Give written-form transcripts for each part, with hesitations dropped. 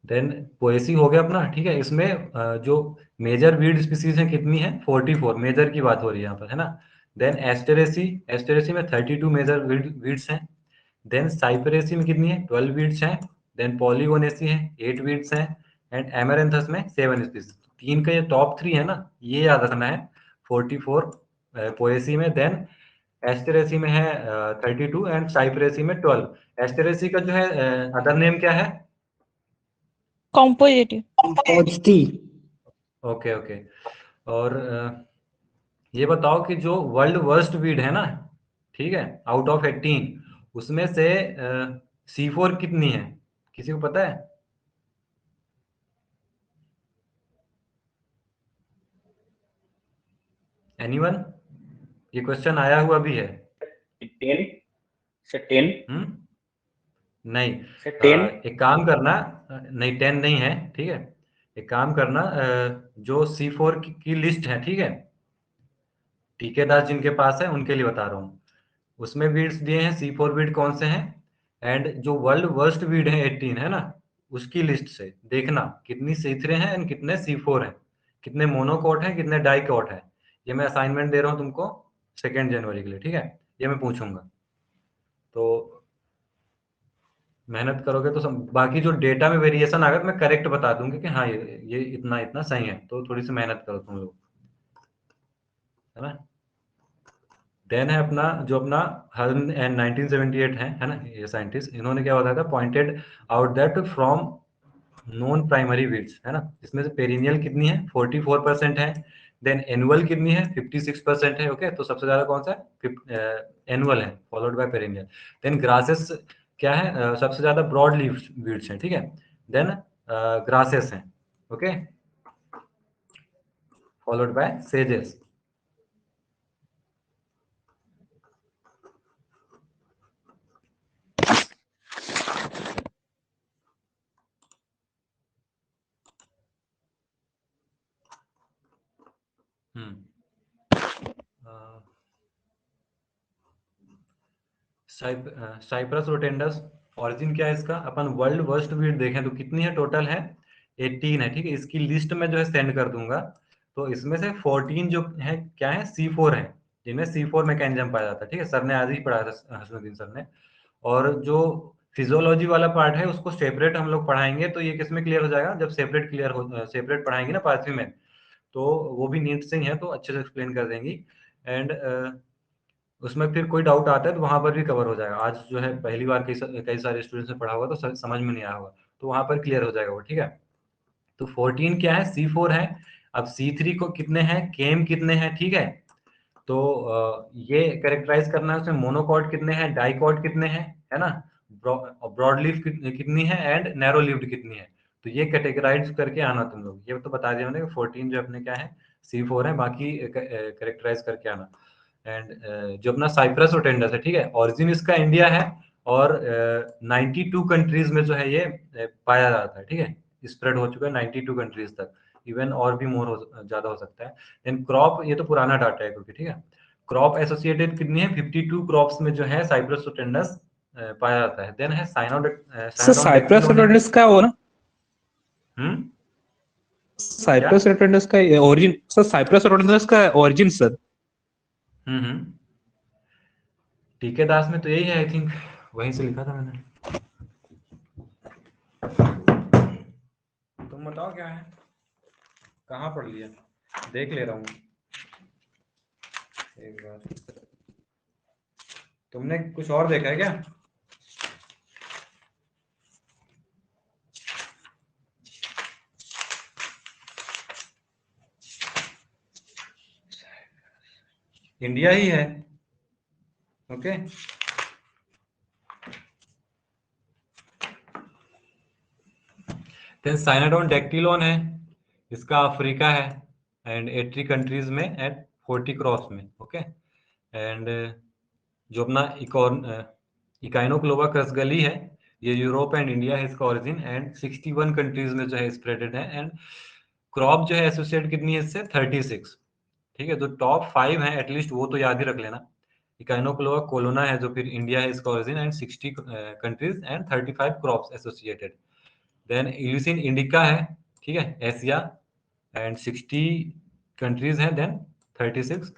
Then Poaceae हो गया अपना, ठीक है। इसमें जो मेजर वीड स्पीसीज है कितनी है, 44 मेजर की बात हो रही है यहाँ पर, है ना। देन एस्टेरेसी, एस्टेरेसी में 32 मेजर वीड्स हैं। देन साइपरेसी में कितनी है, 12 वीड्स हैं। देन पॉलीगोनेसी है, 8 वीड्स हैं। एंड एमेरेंथस में 7 स्पीसीज। तीन का ये टॉप 3 है ना, ये याद रखना है। 44 पोएसी में, देन एस्टेरेसी में है 32 एंड साइपरेसी में 12। एस्टेरेसी का जो है अदर नेम क्या है? कॉम्पोजिटिव। Okay okay. और ये बताओ कि जो वर्ल्ड वर्स्ट वीड है ना, ठीक है, आउट ऑफ 18, उसमें से C4 कितनी है, किसी को पता है? एनीवन? ये क्वेश्चन आया हुआ भी है। 10 से 10 नहीं, से 10 एक काम करना, नहीं 10 नहीं है, ठीक है। एक काम करना, जो C4 की लिस्ट है, ठीक है, टीकेदार जिनके पास है उनके लिए बता रहा हूँ। उसमें वीड्स दिए हैं, C4 वीड कौन से हैं, एंड जो वर्ल्ड वर्स्ट वीड है 18, है ना, उसकी लिस्ट से देखना कितनी C3 हैं एंड कितने C4 हैं, कितने मोनोकोट हैं, कितने डाइकोट हैं। ये मैं असाइनमेंट दे रहा हूँ तुमको 2 जनवरी के लिए, ठीक है। ये मैं पूछूंगा, तो मेहनत करोगे तो बाकी जो डेटा में वेरिएशन आएगा तो मैं करेक्ट बता दूंगी कि हाँ ये इतना इतना सही है, तो थोड़ी सी मेहनत करो तुम लोग, है ना। देन है अपना जो अपना हर्न एंड 1978 है ना, ये साइंटिस्ट, इन्होंने क्या बताया था, pointed out that from non primary weeds, है ना, इसमें से पेरिनियल कितनी है, 44% है। देन एनुअल कितनी है, 56% है। ओके, तो सबसे ज्यादा कौन सा है, एनुअल है, followed by perennial. Then grasses क्या है, सबसे ज्यादा ब्रॉड लीफ वीड्स है, ठीक है। देन ग्रासेस हैं, ओके, फॉलोड बाय सेजेस। साइप्रस रोटेंडस, ऑरिजिन क्या है इसका, अपन वर्ल्ड वर्स्ट वीड देखें तो कितनी है, टोटल है 18 है, ठीक है। इसकी लिस्ट में जो है सेंड कर दूंगा, तो इसमें से 14 जो है क्या है, C4 है, जिनमें C4 मैकेनिज्म पाया जाता है, ठीक है। सर ने आज ही पढ़ाया था, हसनुद्दीन सर ने। और जो फिजियोलॉजी वाला पार्ट है उसको सेपरेट हम लोग पढ़ाएंगे, तो ये किसमें क्लियर हो जाएगा, जब सेपरेट पढ़ाएंगे ना 5वीं में, तो वो भी नीट से ही है, तो अच्छे से एक्सप्लेन कर देंगी। एंड उसमें फिर कोई डाउट आता है तो वहां पर भी कवर हो जाएगा। आज जो है पहली बार कई सारे स्टूडेंट्स ने पढ़ा होगा तो समझ में नहीं आया होगा, तो वहां पर क्लियर हो जाएगा वो, ठीक है। तो 14 क्या है, C4 है। अब C3 को कितने हैं, केम कितने हैं, ठीक है। तो ये कैरेक्टराइज करना है, उसमें मोनोकॉट कितने हैं, डाइकॉट कितने हैं, है ना, ब्रॉड लीफ कितनी है एंड नैरो लीव्ड कितनी है। तो ये कैटेगराइज करके आना तुम लोग, ये तो बता दिया मैंने, 14 जो अपने क्या है, C4 है, बाकी कैरेक्टराइज करके आना। एंड जो अपना साइप्रस रोटेंडस है, ठीक है, ओरिजिन इसका इंडिया है, और 92 कंट्रीज में जो है ये पाया जाता है, ठीक है। स्प्रेड हो चुका है 92 कंट्रीज तक, इवन और भी मोर ज्यादा हो सकता है। देन क्रॉप, ये तो पुराना डाटा है क्योंकि, ठीक है। क्रॉप एसोसिएटेड कितनी है, 52 क्रॉप्स में जो है साइप्रस रोटेंडस पाया जाता है। देन है सर साइप्रस रोटेंडस का हो ना, साइप्रस रोटेंडस का ओरिजिन, सर साइप्रस रोटेंडस का ओरिजिन सर। टीके दास में तो यही है, आई थिंक वहीं से लिखा था मैंने। तुम बताओ क्या है, कहाँ पढ़ लिया, देख ले रहा हूँ एक बार। तुमने कुछ और देखा है क्या? इंडिया ही है, ओके। देन साइनाडोन डैक्टिलोन है, इसका अफ्रीका है, एंड 80 कंट्रीज में एंड 40 क्रॉप्स में, ओके। एंड जो अपना इकाइनोक्लोबा कसगली है, ये यूरोप एंड इंडिया है इसका ओरिजिन, एंड 61 कंट्रीज में जो है स्प्रेडेड है। एंड क्रॉप जो है एसोसिएट कितनी है इससे, 36, ठीक है। तो टॉप 5 है एटलीस्ट, वो तो याद ही रख लेना। इकाइनोक्लोआ कोलोना है जो फिर इंडिया है इसका origin, and 60 countries and 35 crops associated. Then Eleusine indica है, ठीक है, एशिया, एंड 60 कंट्रीज हैं, देन 36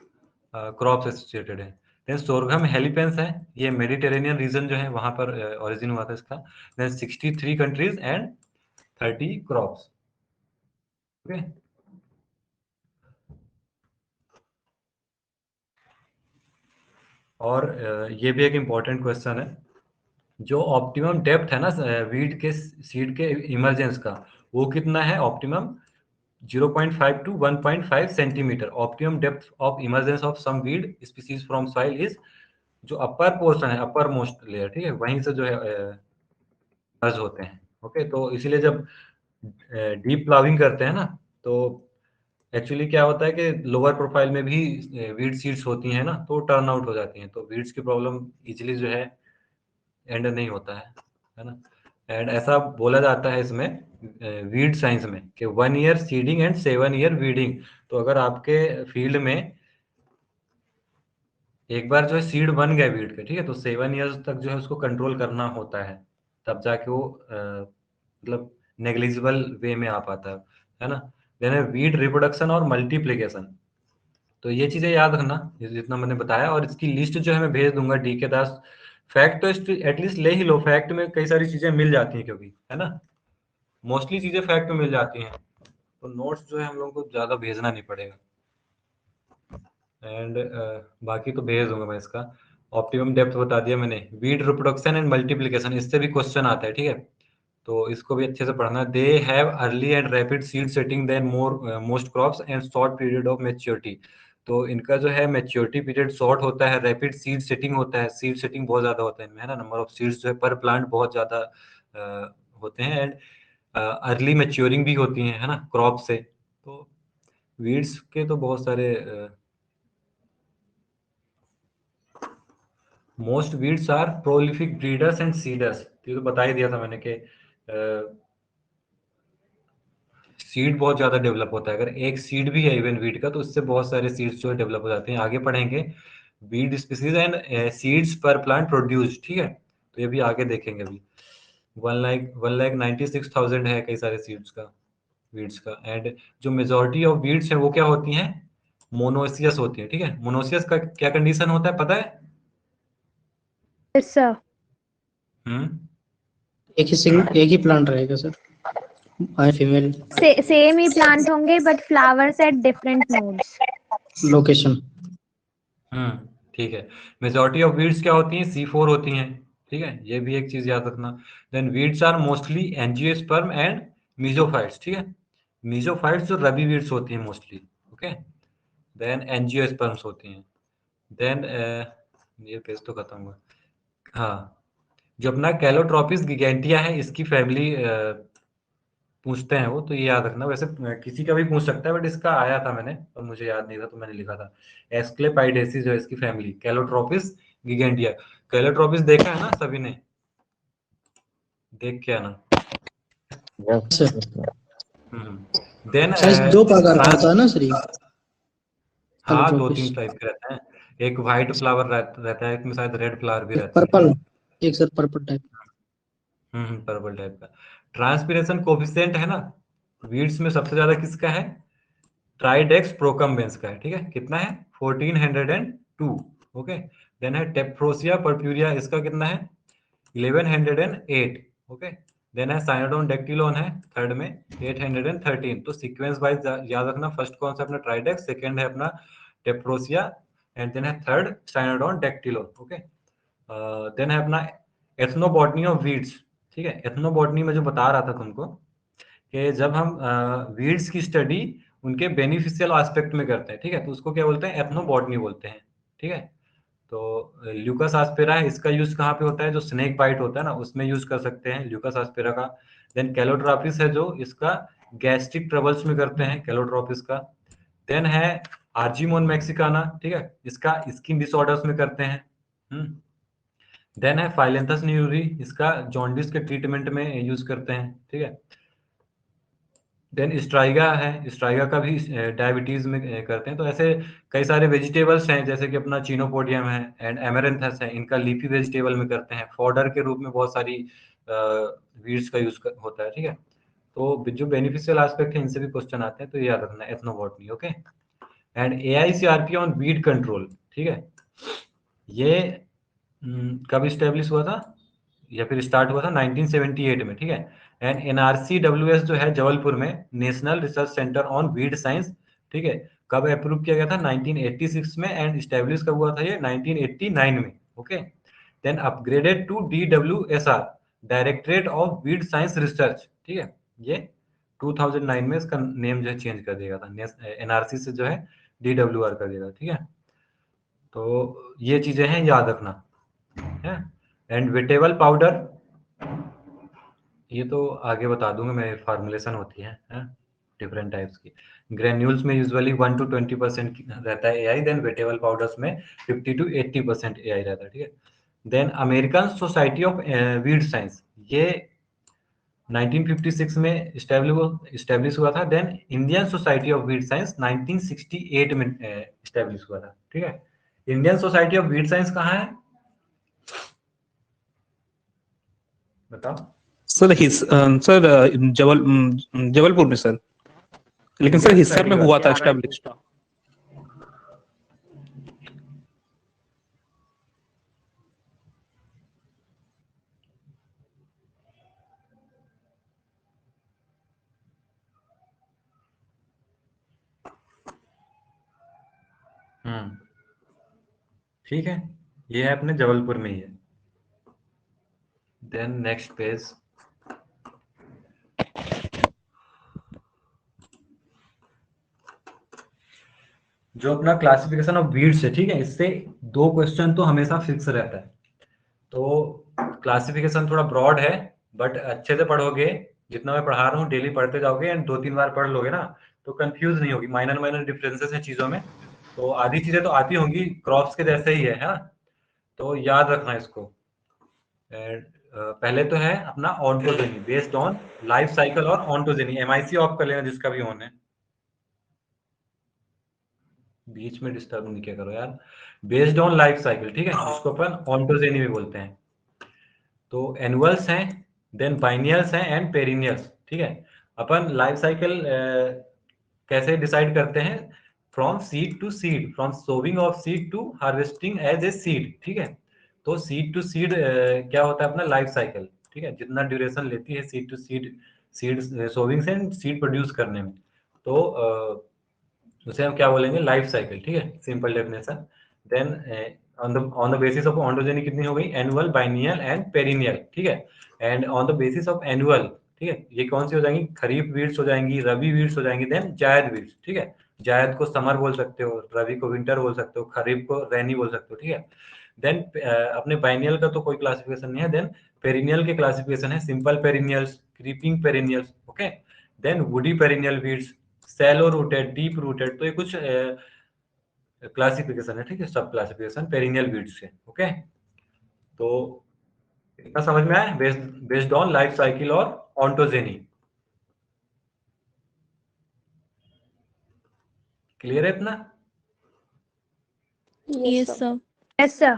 क्रॉप्स एसोसिएटेड है। देन सोरघम हेलिपेंस है, ये मेडिटेरेनियन रीजन जो है वहां पर ओरिजिन हुआ था इसका। Then 63 countries and 30 crops. Okay, और ये भी एक इम्पोर्टेंट क्वेश्चन है, जो ऑप्टिमम डेप्थ है ना वीट के सीड के इमरजेंस का, वो कितना है optimum? 0.5 to 1.5 centimetre. Optimum depth of emergence of some weed species from soil is, जो अपर पोर्शन है, अपर मोस्ट लेयर, ठीक है, वहीं से जो है मर्ज होते हैं। ओके, तो इसीलिए जब डीप प्लाविंग करते हैं ना, तो एक्चुअली क्या होता है कि लोअर प्रोफाइल में भी वीड सीड्स होती हैं ना, तो टर्न आउट हो जाती हैं, तो वीड्स की प्रॉब्लम इजीली जो है एंड नहीं होता है ना। एंड ऐसा बोला जाता है इसमें वीड साइंस में कि 1 year seeding and 7 year weeding. तो अगर आपके फील्ड में एक बार जो है सीड बन गया वीड के, ठीक है, तो 7 ईयर्स तक जो है उसको कंट्रोल करना होता है, तब जाके वो मतलब नेग्लिजिबल वे में आ पाता है ना। देन है वीड रिप्रोडक्शन और मल्टीप्लिकेशन। तो ये चीजें याद रखना, जितना मैंने बताया, और इसकी लिस्ट जो है मैं भेज दूंगा डी के दास। फैक्ट तो एटलीस्ट ले ही लो, फैक्ट में कई सारी चीजें मिल जाती हैं, क्योंकि है ना, मोस्टली चीजें फैक्ट में मिल जाती हैं, तो नोट्स जो है हम लोग को ज्यादा भेजना नहीं पड़ेगा। एंड बाकी तो भेज दूंगा मैं इसका। ऑप्टिमम डेप्थ बता दिया मैंने। वीड रिप्रोडक्शन एंड मल्टीप्लिकेशन, इससे भी क्वेश्चन आता है, ठीक है, तो इसको भी अच्छे से पढ़ना। They have early and rapid seed setting than most crops and short period of maturity. तो इनका जो है मैच्योरिटी पीरियड शॉर्ट होता है, रैपिड सीड सेटिंग होता है, सीड सेटिंग बहुत ज्यादा होता है इनमें, है ना, नंबर ऑफ सीड्स जो है पर प्लांट बहुत ज्यादा होते हैं, एंड अर्ली मैच्योरिंग भी होती है ना, क्रॉप से। तो वीड्स के तो बहुत सारे most weeds are prolific breeders and seeders. ये तो बता ही दिया था मैंने कि सीड बहुत ज्यादा डेवलप होता है। अगर एक सीड भी है इवन वीड का, तो उससे बहुत सारे सीड्स जो है डेवलप हो जाते हैं। आगे पढ़ेंगे वीड स्पीसीज एंड सीड्स पर प्लांट प्रोड्यूस, ठीक है, तो ये भी आगे देखेंगे अभी। 1,96,000 है कई सारे सीड्स का, वीड्स का। एंड जो मेजोरिटी ऑफ वीड्स है वो क्या होती हैं? मोनोसियस होती है, ठीक है। मोनोसियस का क्या कंडीशन होता है पता है? Yes sir. एक ही प्लांट रहेगा सर, फीमेल सेम ही प्लांट होंगे but flowers at different nodes. Location. ठीक है। मेजॉरिटी ऑफ वीड्स क्या होती हैं? C4 होती हैं, ठीक है, ये भी एक चीज याद रखना। Then weeds are mostly angiosperm and mesophytes, ठीक है। मीजोफाइट्स जो रबी वीड्स होती हैं मोस्टली, ओके। देन एंजियोस्पर्म्स होती हैं। देन ये पेज तो खत्म हुआ। हाँ, जो अपना कैलोट्रोपिस गिगेंटिया है, इसकी फैमिली पूछते हैं वो, तो ये याद रखना। वैसे किसी का भी पूछ सकता है, बट इसका आया था मैंने और मुझे याद नहीं था, तो मैंने लिखा था। एस्क्लेपाइडेसी जो है इसकी फैमिली, कैलोट्रोपिस गिगेंटिया। कैलोट्रोपिस देखा है ना सभी ने? देख के आना। देन दो प्रकार का होता है ना सर ये? हाँ, Calotropis। 2-3 टाइप के रहते हैं। एक व्हाइट फ्लावर रहता है, एक में शायद रेड फ्लावर भी एक रहता है। पर्पल, एक sir purple type. Purple type का। ट्रांसपिरेशन कोफिशिएंट है ना, वीड्स में सबसे ज्यादा किसका है? ट्राइडेक्स प्रोकम्बेंस का है, ठीक है। कितना है? 1402। ओके। देन है टेप्रोसिया पर्प्यूरिया, इसका कितना है? 1108। ओके। देन है साइनोडोन डेक्टिलोन है थर्ड में, 813। तो सीक्वेंस वाइज याद रखना, फर्स्ट कौन सा अपना ट्राइडेक्स, सेकंड है अपना टेप्रोसिया, एंड देन है थर्ड साइनोडोन डेक्टिलोन। ओके। देन है अपना एथनोबॉटनी ऑफ वीड्स, ठीक है। एथनोबॉटनी में जो बता रहा था तुमको कि जब हम वीड्स की स्टडी उनके बेनिफिशियल एस्पेक्ट में करते हैं, ठीक है, तो उसको क्या बोलते हैं? एथनोबॉटनी बोलते हैं, ठीक है। तो ल्यूकस आस्पेरा है, इसका यूज कहाँ पे होता है? जो स्नेक बाइट होता है ना, उसमें यूज कर सकते हैं ल्यूकस आस्पेरा का। देन कैलोट्रोपिस है, जो इसका गैस्ट्रिक ट्रबल्स में करते हैं, कैलोट्रोपिस का। देन है आर्जीमोन मैक्सिकाना, ठीक है, इसका स्किन डिसऑर्डर्स में करते हैं। देन है फाइलेंथस न्यूरी, इसका जॉन्डिस के ट्रीटमेंट में यूज करते हैं, ठीक है। देन स्ट्राइगा है, स्ट्राइगा का भी डायबिटीज में करते हैं। तो ऐसे कई सारे वेजिटेबल्स हैं, जैसे कि अपना चिनोपोडियम है एंड एमेरेंथस है, इनका लीफी वेजिटेबल में करते हैं। फॉडर के रूप में बहुत सारी वीड्स का यूज होता है, ठीक है। तो जो बेनिफिशियल एस्पेक्ट है इनसे भी क्वेश्चन आते हैं, तो ये याद रखना, ethnobotany. Okay. And AICRP on weed control, ठीक है। ये कब स्टेब्लिश हुआ था या फिर स्टार्ट हुआ था? 1978 में, ठीक है। एंड NRCWS जो है जबलपुर में, national research centre on weed science, ठीक है, कब अप्रूव किया गया था? 1986 में। एंड स्टेब्लिश कब हुआ था ये? 1989 में। Okay. Then upgraded to DWSR, directorate of weed science research, ठीक है। ये 2009 में इसका नेम जो है चेंज कर दिया था, NRC से जो है DWR कर दिया था, ठीक है। तो ये चीजें हैं, याद रखना है। एंड वेटेबल पाउडर, ये तो आगे बता दूंगा मैं, फॉर्मुलेशन होती है डिफरेंट टाइप्स की। ग्रेन्यूल्स में यूजुअली 1 to 20% रहता है AI, देन वेटेबल पाउडर्स में 50 to 80% AI रहता है, ठीक है। Then American society of weed science, ये 1956 में स्टैब्लिश हुआ था। Then Indian society of weed science 1968 में स्टैब्लिश हुआ था, ठीक है। Indian society of weed science कहाँ है बताओ? सर जबलपुर में सर, लेकिन सर हिस्सा में हुआ था एस्टैब्लिश। ठीक है, ये है अपने जबलपुर में ही है। देन नेक्स्ट पेज, जो अपना क्लासिफिकेशन ऑफ वीड्स है, ठीक है, इससे 2 क्वेश्चन तो हमेशा फिक्स रहता है। तो क्लासिफिकेशन थोड़ा ब्रॉड है, बट अच्छे से पढ़ोगे, जितना मैं पढ़ा रहा हूँ डेली पढ़ते जाओगे एंड 2-3 बार पढ़ लोगे ना, तो कंफ्यूज नहीं होगी। माइनर माइनर डिफरेंसेस हैं चीजों में, तो आधी चीजें तो आती होंगी, क्रॉप्स के जैसे ही है ना, तो याद रखना इसको। पहले तो है अपना ontogeny, based on life cycle और ऑन्टोजेनी। MIC ऑफ कर लेना जिसका भी ऑन है, बीच में डिस्टर्ब नहीं किया करो यार। बेस्ड ऑन लाइफ साइकिल, ठीक है, जिसको अपन ऑन्टोजेनी भी बोलते हैं। तो एनुअल्स हैं, देन बाइनियल्स हैं एंड पेरिनियल्स, ठीक है। अपन लाइफ साइकिल कैसे डिसाइड करते हैं? From seed to seed, from sowing of seed to harvesting as a seed, ठीक है। तो सीड टू सीड क्या होता है अपना लाइफ साइकिल, ठीक है, जितना ड्यूरेशन लेती है seed to seed, seed sowing से सीड प्रोड्यूस करने में, तो उसे हम क्या बोलेंगे? लाइफ साइकिल, ठीक है, simple definition. Then on the basis of ontogeny कितनी हो गई? एनुअल, बाइनियल एंड पेरिनियल, ठीक है। And on the basis of annual, ठीक है, ये कौन सी हो जाएंगी? खरीफ वीड्स हो जाएंगी, रबी वीड्स हो जाएंगी, देन जायद वीड्स, ठीक है। जायद को समर बोल सकते हो, रबी को विंटर बोल सकते हो, खरीफ को रैनी बोल सकते हो, ठीक है। देन अपने बाइनियल का तो कोई क्लासिफिकेशन नहीं है। देन पेरिनियल के क्लासिफिकेशन है, simple perennials, creeping perennials, okay. Then woody perennial weeds, shallow rooted, deep rooted, तो ये कुछ क्लासिफिकेशन है, ठीक है, सब क्लासिफिकेशन पेरिनियल वीड्स के, ओके। तो इतना समझ में आया, बेस्ड ऑन लाइफ साइकिल और ऑन्टोजेनी। क्लियर है इतना? Yes, sir. Yes, sir.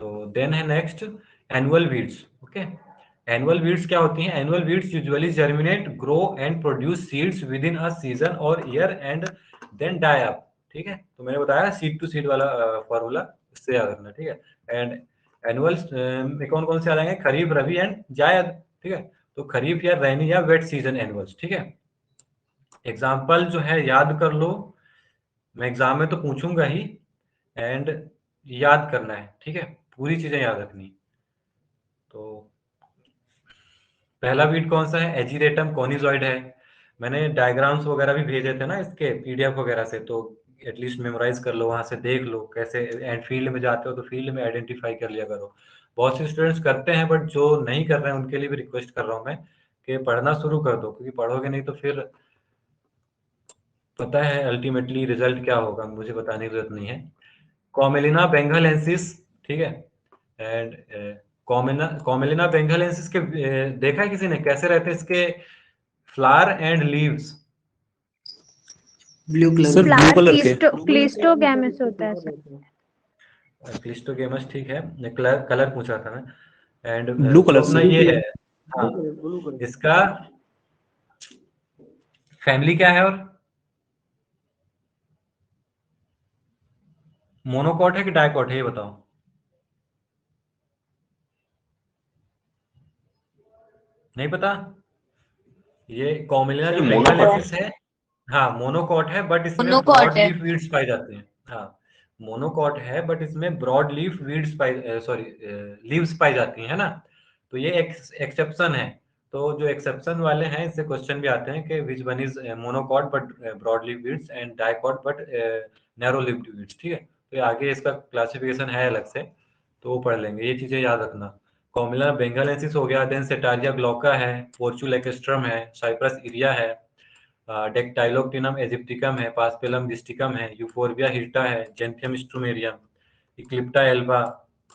तो देन है next annual weeds, okay. Annual weeds क्या होती हैं? Annual weeds usually germinate, grow and produce seeds within a season और year and then die up, ठीक है। तो मैंने बताया सीड टू सीड वाला फॉर्मूला, इससे याद रखना, ठीक है। एंड एनुअल्स में कौन कौन से आ जाएंगे? खरीफ, रबी एंड जायद, ठीक है। तो खरीफ या रैनी या वेट सीजन एनुअल्स, ठीक है। एग्जाम्पल जो है याद कर लो, मैं एग्जाम में तो पूछूंगा ही, एंड याद करना है, ठीक है, पूरी चीजें याद रखनी। तो पहला वीड कौन सा है? एजीरेटम कॉनिजॉइड है। मैंने डायग्राम्स वगैरह भी भेजे थे ना इसके PDF वगैरह से, तो एटलीस्ट मेमोराइज कर लो, वहां से देख लो कैसे। एंड फील्ड में जाते हो तो फील्ड में आइडेंटिफाई कर लिया करो। बहुत से स्टूडेंट्स करते हैं, बट जो नहीं कर रहे हैं उनके लिए भी रिक्वेस्ट कर रहा हूँ मैं कि पढ़ना शुरू कर दो, क्योंकि पढ़ोगे नहीं तो फिर पता है अल्टीमेटली रिजल्ट क्या होगा, मुझे बताने की जरूरत नहीं है। कॉमेलिना बेंगलेंसिस, ठीक है। एंड कॉमेलिना बेंगलेंसिस के देखा है किसी ने कैसे रहते हैं इसके flower and leaves. Blue colour sir blue colour के क्लिस्टोगैमस होता है सर। क्लिस्टोगेमस ठीक है, कलर कलर पूछा था मैं। एंड Blue color, अपना sir. ये है, हाँ, इसका फैमिली क्या है, और मोनोकॉट है कि डाइकॉट है, ये बताओ। नहीं पता? ये कॉमिलिना जो बेंगालेंसिस है, हाँ मोनोकॉट है, बट इसमें ब्रॉड लीफ वीड्स पाई जाती हैं। हाँ मोनोकॉट है, बट इसमें ब्रॉड लीफ वीड्स पाई, सॉरी लीव्स पाई जाती हैं, है ना। तो ये एक्सेप्शन है। तो जो एक्सेप्शन वाले हैं, इससे क्वेश्चन भी आते हैं कि which one is monocot but broad leaf weeds and dicot but narrow leaf weeds, ठीक है। तो ये आगे इसका क्लासिफिकेशन है अलग से, तो वो पढ़ लेंगे, ये चीजें याद रखना। कॉमिला बेंगालेंसिस हो गया, देन सेटारिया ग्लौका है, पोर्चुल एक्स्ट्रम है, साइप्रस इरिया है, डेक्टाइलोक्टिनम एजिप्टिकम है, पास्पेलम डिस्टिकम है, यूफोर्बिया हिर्टा है, जेंथियम स्ट्रूमेरियम, इक्लिप्टा एल्बा,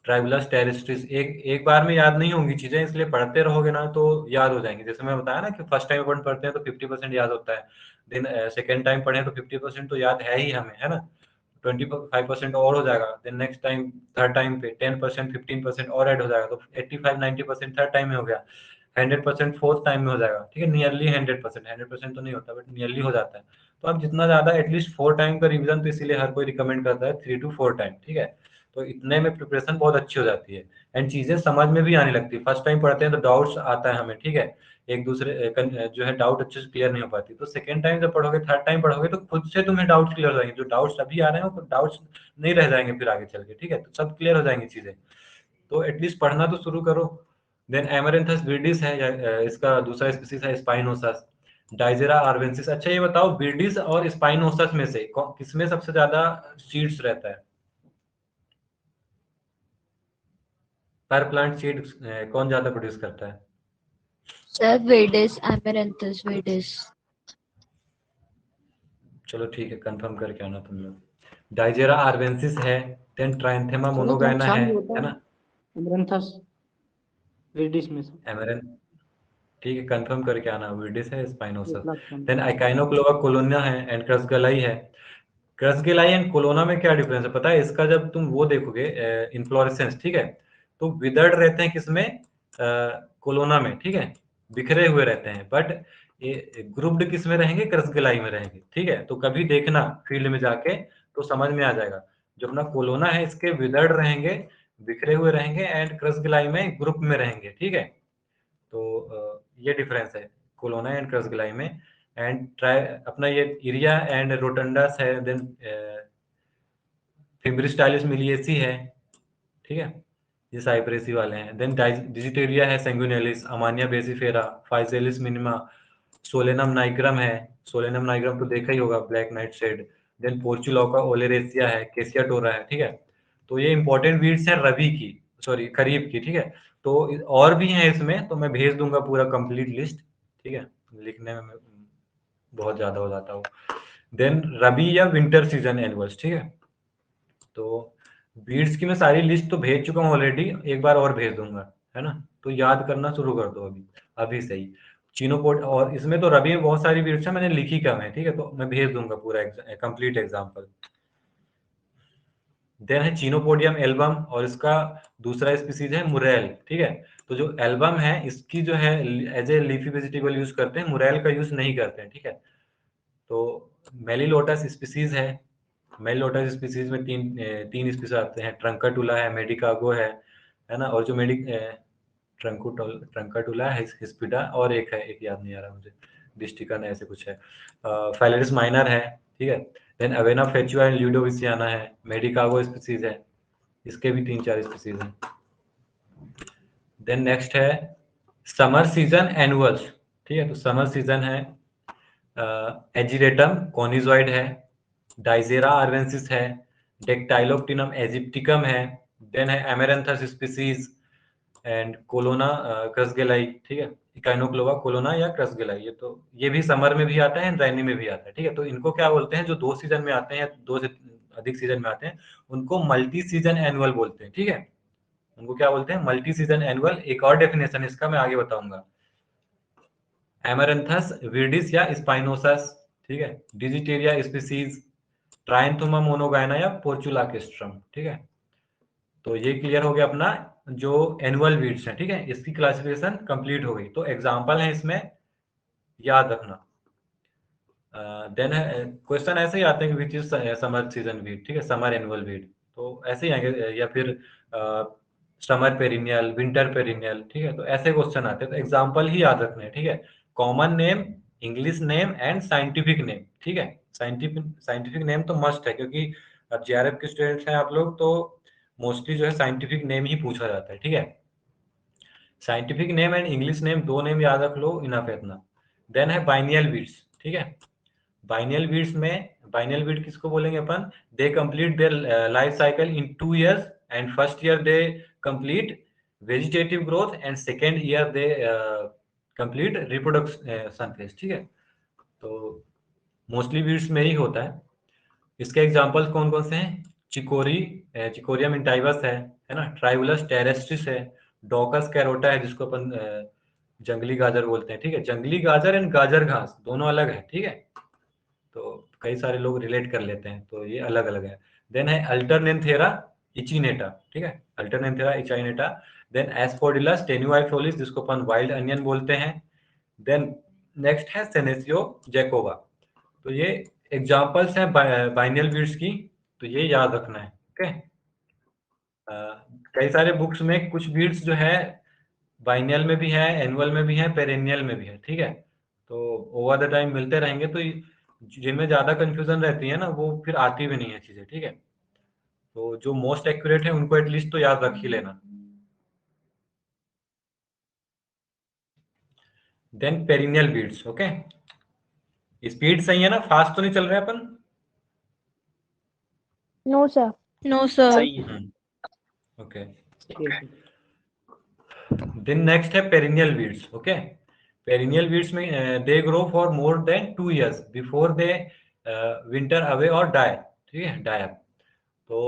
ट्राइबुलस टेरेस्ट्रिस। एक बार में याद नहीं होंगी चीजें, इसलिए पढ़ते रहोगे ना तो याद हो जाएंगे। जैसे मैं बताया ना कि फर्स्ट टाइम अपन पढ़ते हैं तो 50% याद होता है, देन सेकेंड टाइम पढ़े तो 50% तो याद है ही हमें, है ना। 25% और हो जाएगा, then next time third time पे 10% 15% और ऐड हो जाएगा, तो 85-90% थर्ड टाइम में हो गया, 100% फोर्थ टाइम में हो जाएगा, ठीक है। नियरली 100% तो नहीं होता, बट नियरली हो जाता है। तो आप जितना ज्यादा एटलीस्ट 4 टाइम का रिवीजन, तो इसीलिए हर कोई रिकमेंड करता है 3 to 4 टाइम, ठीक है। तो इतने में प्रिपरेशन बहुत अच्छी हो जाती है, एंड चीजें समझ में भी आने लगती है। फर्स्ट टाइम पढ़ते हैं तो डाउट्स आता है हमें, ठीक है, एक दूसरे जो है डाउट अच्छे से क्लियर नहीं हो पाती। तो सेकंड टाइम जब पढ़ोगे, थर्ड टाइम पढ़ोगे, तो खुद से तुम्हें डाउट्स क्लियर हो जाएंगे। जो डाउट्स अभी आ रहे हैं वो डाउट्स नहीं रह जाएंगे फिर आगे चल के, ठीक है। तो सब क्लियर हो जाएंगी चीजें, तो एटलीस्ट पढ़ना तो शुरू करो। देन एमरेंथस विर्डिस है, इसका दूसरा स्पीसीज है स्पाइनोसस, डाइजेरा आर्वेंसिस। अच्छा ये बताओ, विर्डिस और स्पाइनोसस में से किसमें सबसे ज्यादा सीड्स रहता है, पर प्लांट सीड कौन ज्यादा प्रोड्यूस करता है? सर विर्डिस, एमेरैंथस विर्डिस। चलो ठीक है, कंफर्म करके आना तुम लोग। डाइजेरा आर्वेंसिस है, देन ट्राइंथेमा मोनोगाइना है ना। एमरैंथस विर्डिस में से एमरेन ठीक है, कंफर्म करके आना, विर्डिस है, स्पाइनोसस। देन आइकाइनोक्लोवा कोलोना है, एंड क्रसगलाई है। क्रसगलाई एंड कोलोना में क्या डिफरेंस है पता है? इसका जब तुम वो देखोगे इन्फ्लोरेसेंस, ठीक है, तो विदर्ड रहते हैं किसमें, कोलोना में, ठीक है, बिखरे हुए रहते हैं, बट ये ग्रुप्ड किस में रहेंगे, क्रसगलाई में रहेंगे, ठीक है। तो कभी देखना फील्ड में जाके तो समझ में आ जाएगा। जो अपना कोलोना है, इसके विदर्ड रहेंगे, बिखरे हुए रहेंगे, एंड क्रसगलाई में ग्रुप में रहेंगे, ठीक है। तो ये डिफरेंस है कोलोना एंड क्रसगलाई में। एंड ट्राई अपना ये इरिया एंड रोटंडस है, देन फिम्ब्रिस्टाइलिस मिलिएसी है, ठीक है, ये साइप्रेसी वाले हैं। देन डिजिटेरिया है, sanguinalis, Ammania baccifera, Physalis minima, Solanum nigrum है, सोलेनम नाइग्रम तो देखा ही होगा, black nightshade. Then Portulaca oleracea है, केसिया टोरा है, ठीक है। तो ये इंपॉर्टेंट वीड्स है रबी की, सॉरी खरीफ की, ठीक है। तो और भी हैं इसमें, तो मैं भेज दूंगा पूरा कंप्लीट लिस्ट, ठीक है, लिखने में बहुत ज्यादा हो जाता हूँ। देन रबी या विंटर सीजन एनुअल्स, ठीक है। तो बीड्स की मैं सारी लिस्ट तो भेज चुका हूँ ऑलरेडी, एक बार और भेज दूंगा, है ना। तो याद करना शुरू कर दो अभी अभी से ही। चीनोपोड, और इसमें तो रबी में बहुत सारी बीड्स है, मैंने लिखी कम है, ठीक है, तो मैं भेज दूंगा पूरा कंप्लीट एग्जाम्पल। देन है चीनोपोडियम एल्बम, और इसका दूसरा स्पीसीज है मुरेल, ठीक है। तो जो एल्बम है, इसकी जो है as a leafy vegetable use करते हैं, मुरेल का यूज नहीं करते हैं, ठीक है। तो मेलिलोटस स्पीसीज है, मेलिलोटस स्पीसीज में तीन स्पीसीज आते हैं, ट्रंकाटुला है, मेडिकागो है ना, और जो ट्रंकाटुला है, हिस्पिडा, और एक है, एक याद नहीं आ रहा मुझे, डिस्टिकन ऐसे कुछ है, फाइलेरिस माइनर है, ठीक है। देन अवेना फेचुआ एंड ल्यूडोविसियाना है, मेडिकागो स्पीसीज है, इसके भी 3-4 स्पीसीज हैं। देन नेक्स्ट है समर सीजन एनुअल्स, ठीक है। तो समर सीजन है एजिरेटम कॉनिजॉइड है, डाइजेरा आर्वेंसिस है, डेक्टाइलोक्टिनम एजिप्टिकम है, देन है एमेरैंथस स्पीसीज एंड कोलोना क्रसगेलाई, ठीक है, इकाइनोक्लोवा कोलोना या क्रसगेलाई। ये तो ये भी समर में भी आता है, राइनी में भी आता है, ठीक है। तो इनको क्या बोलते हैं, जो 2 सीजन में आते हैं या 2 से अधिक सीजन में आते हैं, उनको मल्टी सीजन एनुअल बोलते हैं, ठीक है। उनको क्या बोलते हैं, मल्टी सीजन एनुअल। एक और डेफिनेशन इसका मैं आगे बताऊंगा। एमरंथस विर्डिस या स्पाइनोसस, ठीक है, डिजिटेरिया स्पीसीज, ट्राइंथोमा मोनोगायना या पोर्चुलाकेस्ट्रम, ठीक है। तो ये क्लियर हो गया अपना जो एनुअल वीड्स है, ठीक है, इसकी क्लासिफिकेशन कंप्लीट हो गई। तो एग्जांपल है इसमें, याद रखना। देन क्वेश्चन ऐसे ही आते हैं कि which is summer season weed, ठीक है, समर एनुअल वीड, तो ऐसे ही आएंगे, या फिर समर पेरिनियल, विंटर पेरिनियल, ठीक है, तो ऐसे क्वेश्चन आते हैं। तो एग्जांपल ही याद रखने हैं, ठीक है। Common name, English name and scientific name, ठीक है। साइंटिफिक नेम तो मस्ट है, क्योंकि अब जेआरएफ के स्टूडेंट्स हैं आप लोग, तो मोस्टली जो है साइंटिफिक नेम ही पूछा जाता है, ठीक है। Scientific name and English name, दो नेम याद रख लो, इनफ है इतना। देन है बाइनियल वीड्स, ठीक है। बाइनियल वीड्स में, बाइनियल वीड किसको बोलेंगे अपन? They complete their life cycle in 2 years and first year they complete vegetative growth and second year they complete reproduction phase, ठीक है। तो मोस्टली वीड्स में ही होता है। इसके एग्जांपल्स कौन कौन से हैं? चिकोरी, चिकोरियम इंटाइवस है ना, ट्राइबुलस टेरेस्ट्रिस है, डॉकस कैरोटा है जिसको अपन जंगली गाजर बोलते हैं, ठीक है। जंगली गाजर एंड गाजर घास दोनों अलग है, ठीक है, तो कई सारे लोग रिलेट कर लेते हैं, तो ये अलग अलग है। देन है अल्टरनेंथेरा इचिनेटा, ठीक है, अल्टरनेंथेरा इचिनेटा। देन एस्पोडिलस टेन्यूआइफोलिस जिसको अपन वाइल्ड अनियन बोलते हैं। देन नेक्स्ट है सेनेसियो जैकोबा। तो ये एग्जांपल्स हैं बाइनियल वीड्स की, तो ये याद रखना है, ओके। कई सारे बुक्स में कुछ वीड्स जो है बाइनियल में भी है, एनुअल में भी है, पेरेनियल में भी है, ठीक है। तो ओवर द टाइम मिलते रहेंगे, तो जिनमें ज्यादा कंफ्यूजन रहती है ना, वो फिर आती भी नहीं है चीजें, ठीक है। तो जो मोस्ट एक्यूरेट है उनको एटलीस्ट तो याद रख ही लेना। Then perennial weeds, okay. Speed सही है ना, फास्ट तो नहीं चल रहे अपन? No, sir. No, sir. सही है। ओके। ठीक है। देन नेक्स्ट है perennial weeds, okay. Perennial weeds में they grow for more than 2 years before they winter away और डाई, ठीक है, डाई अप। तो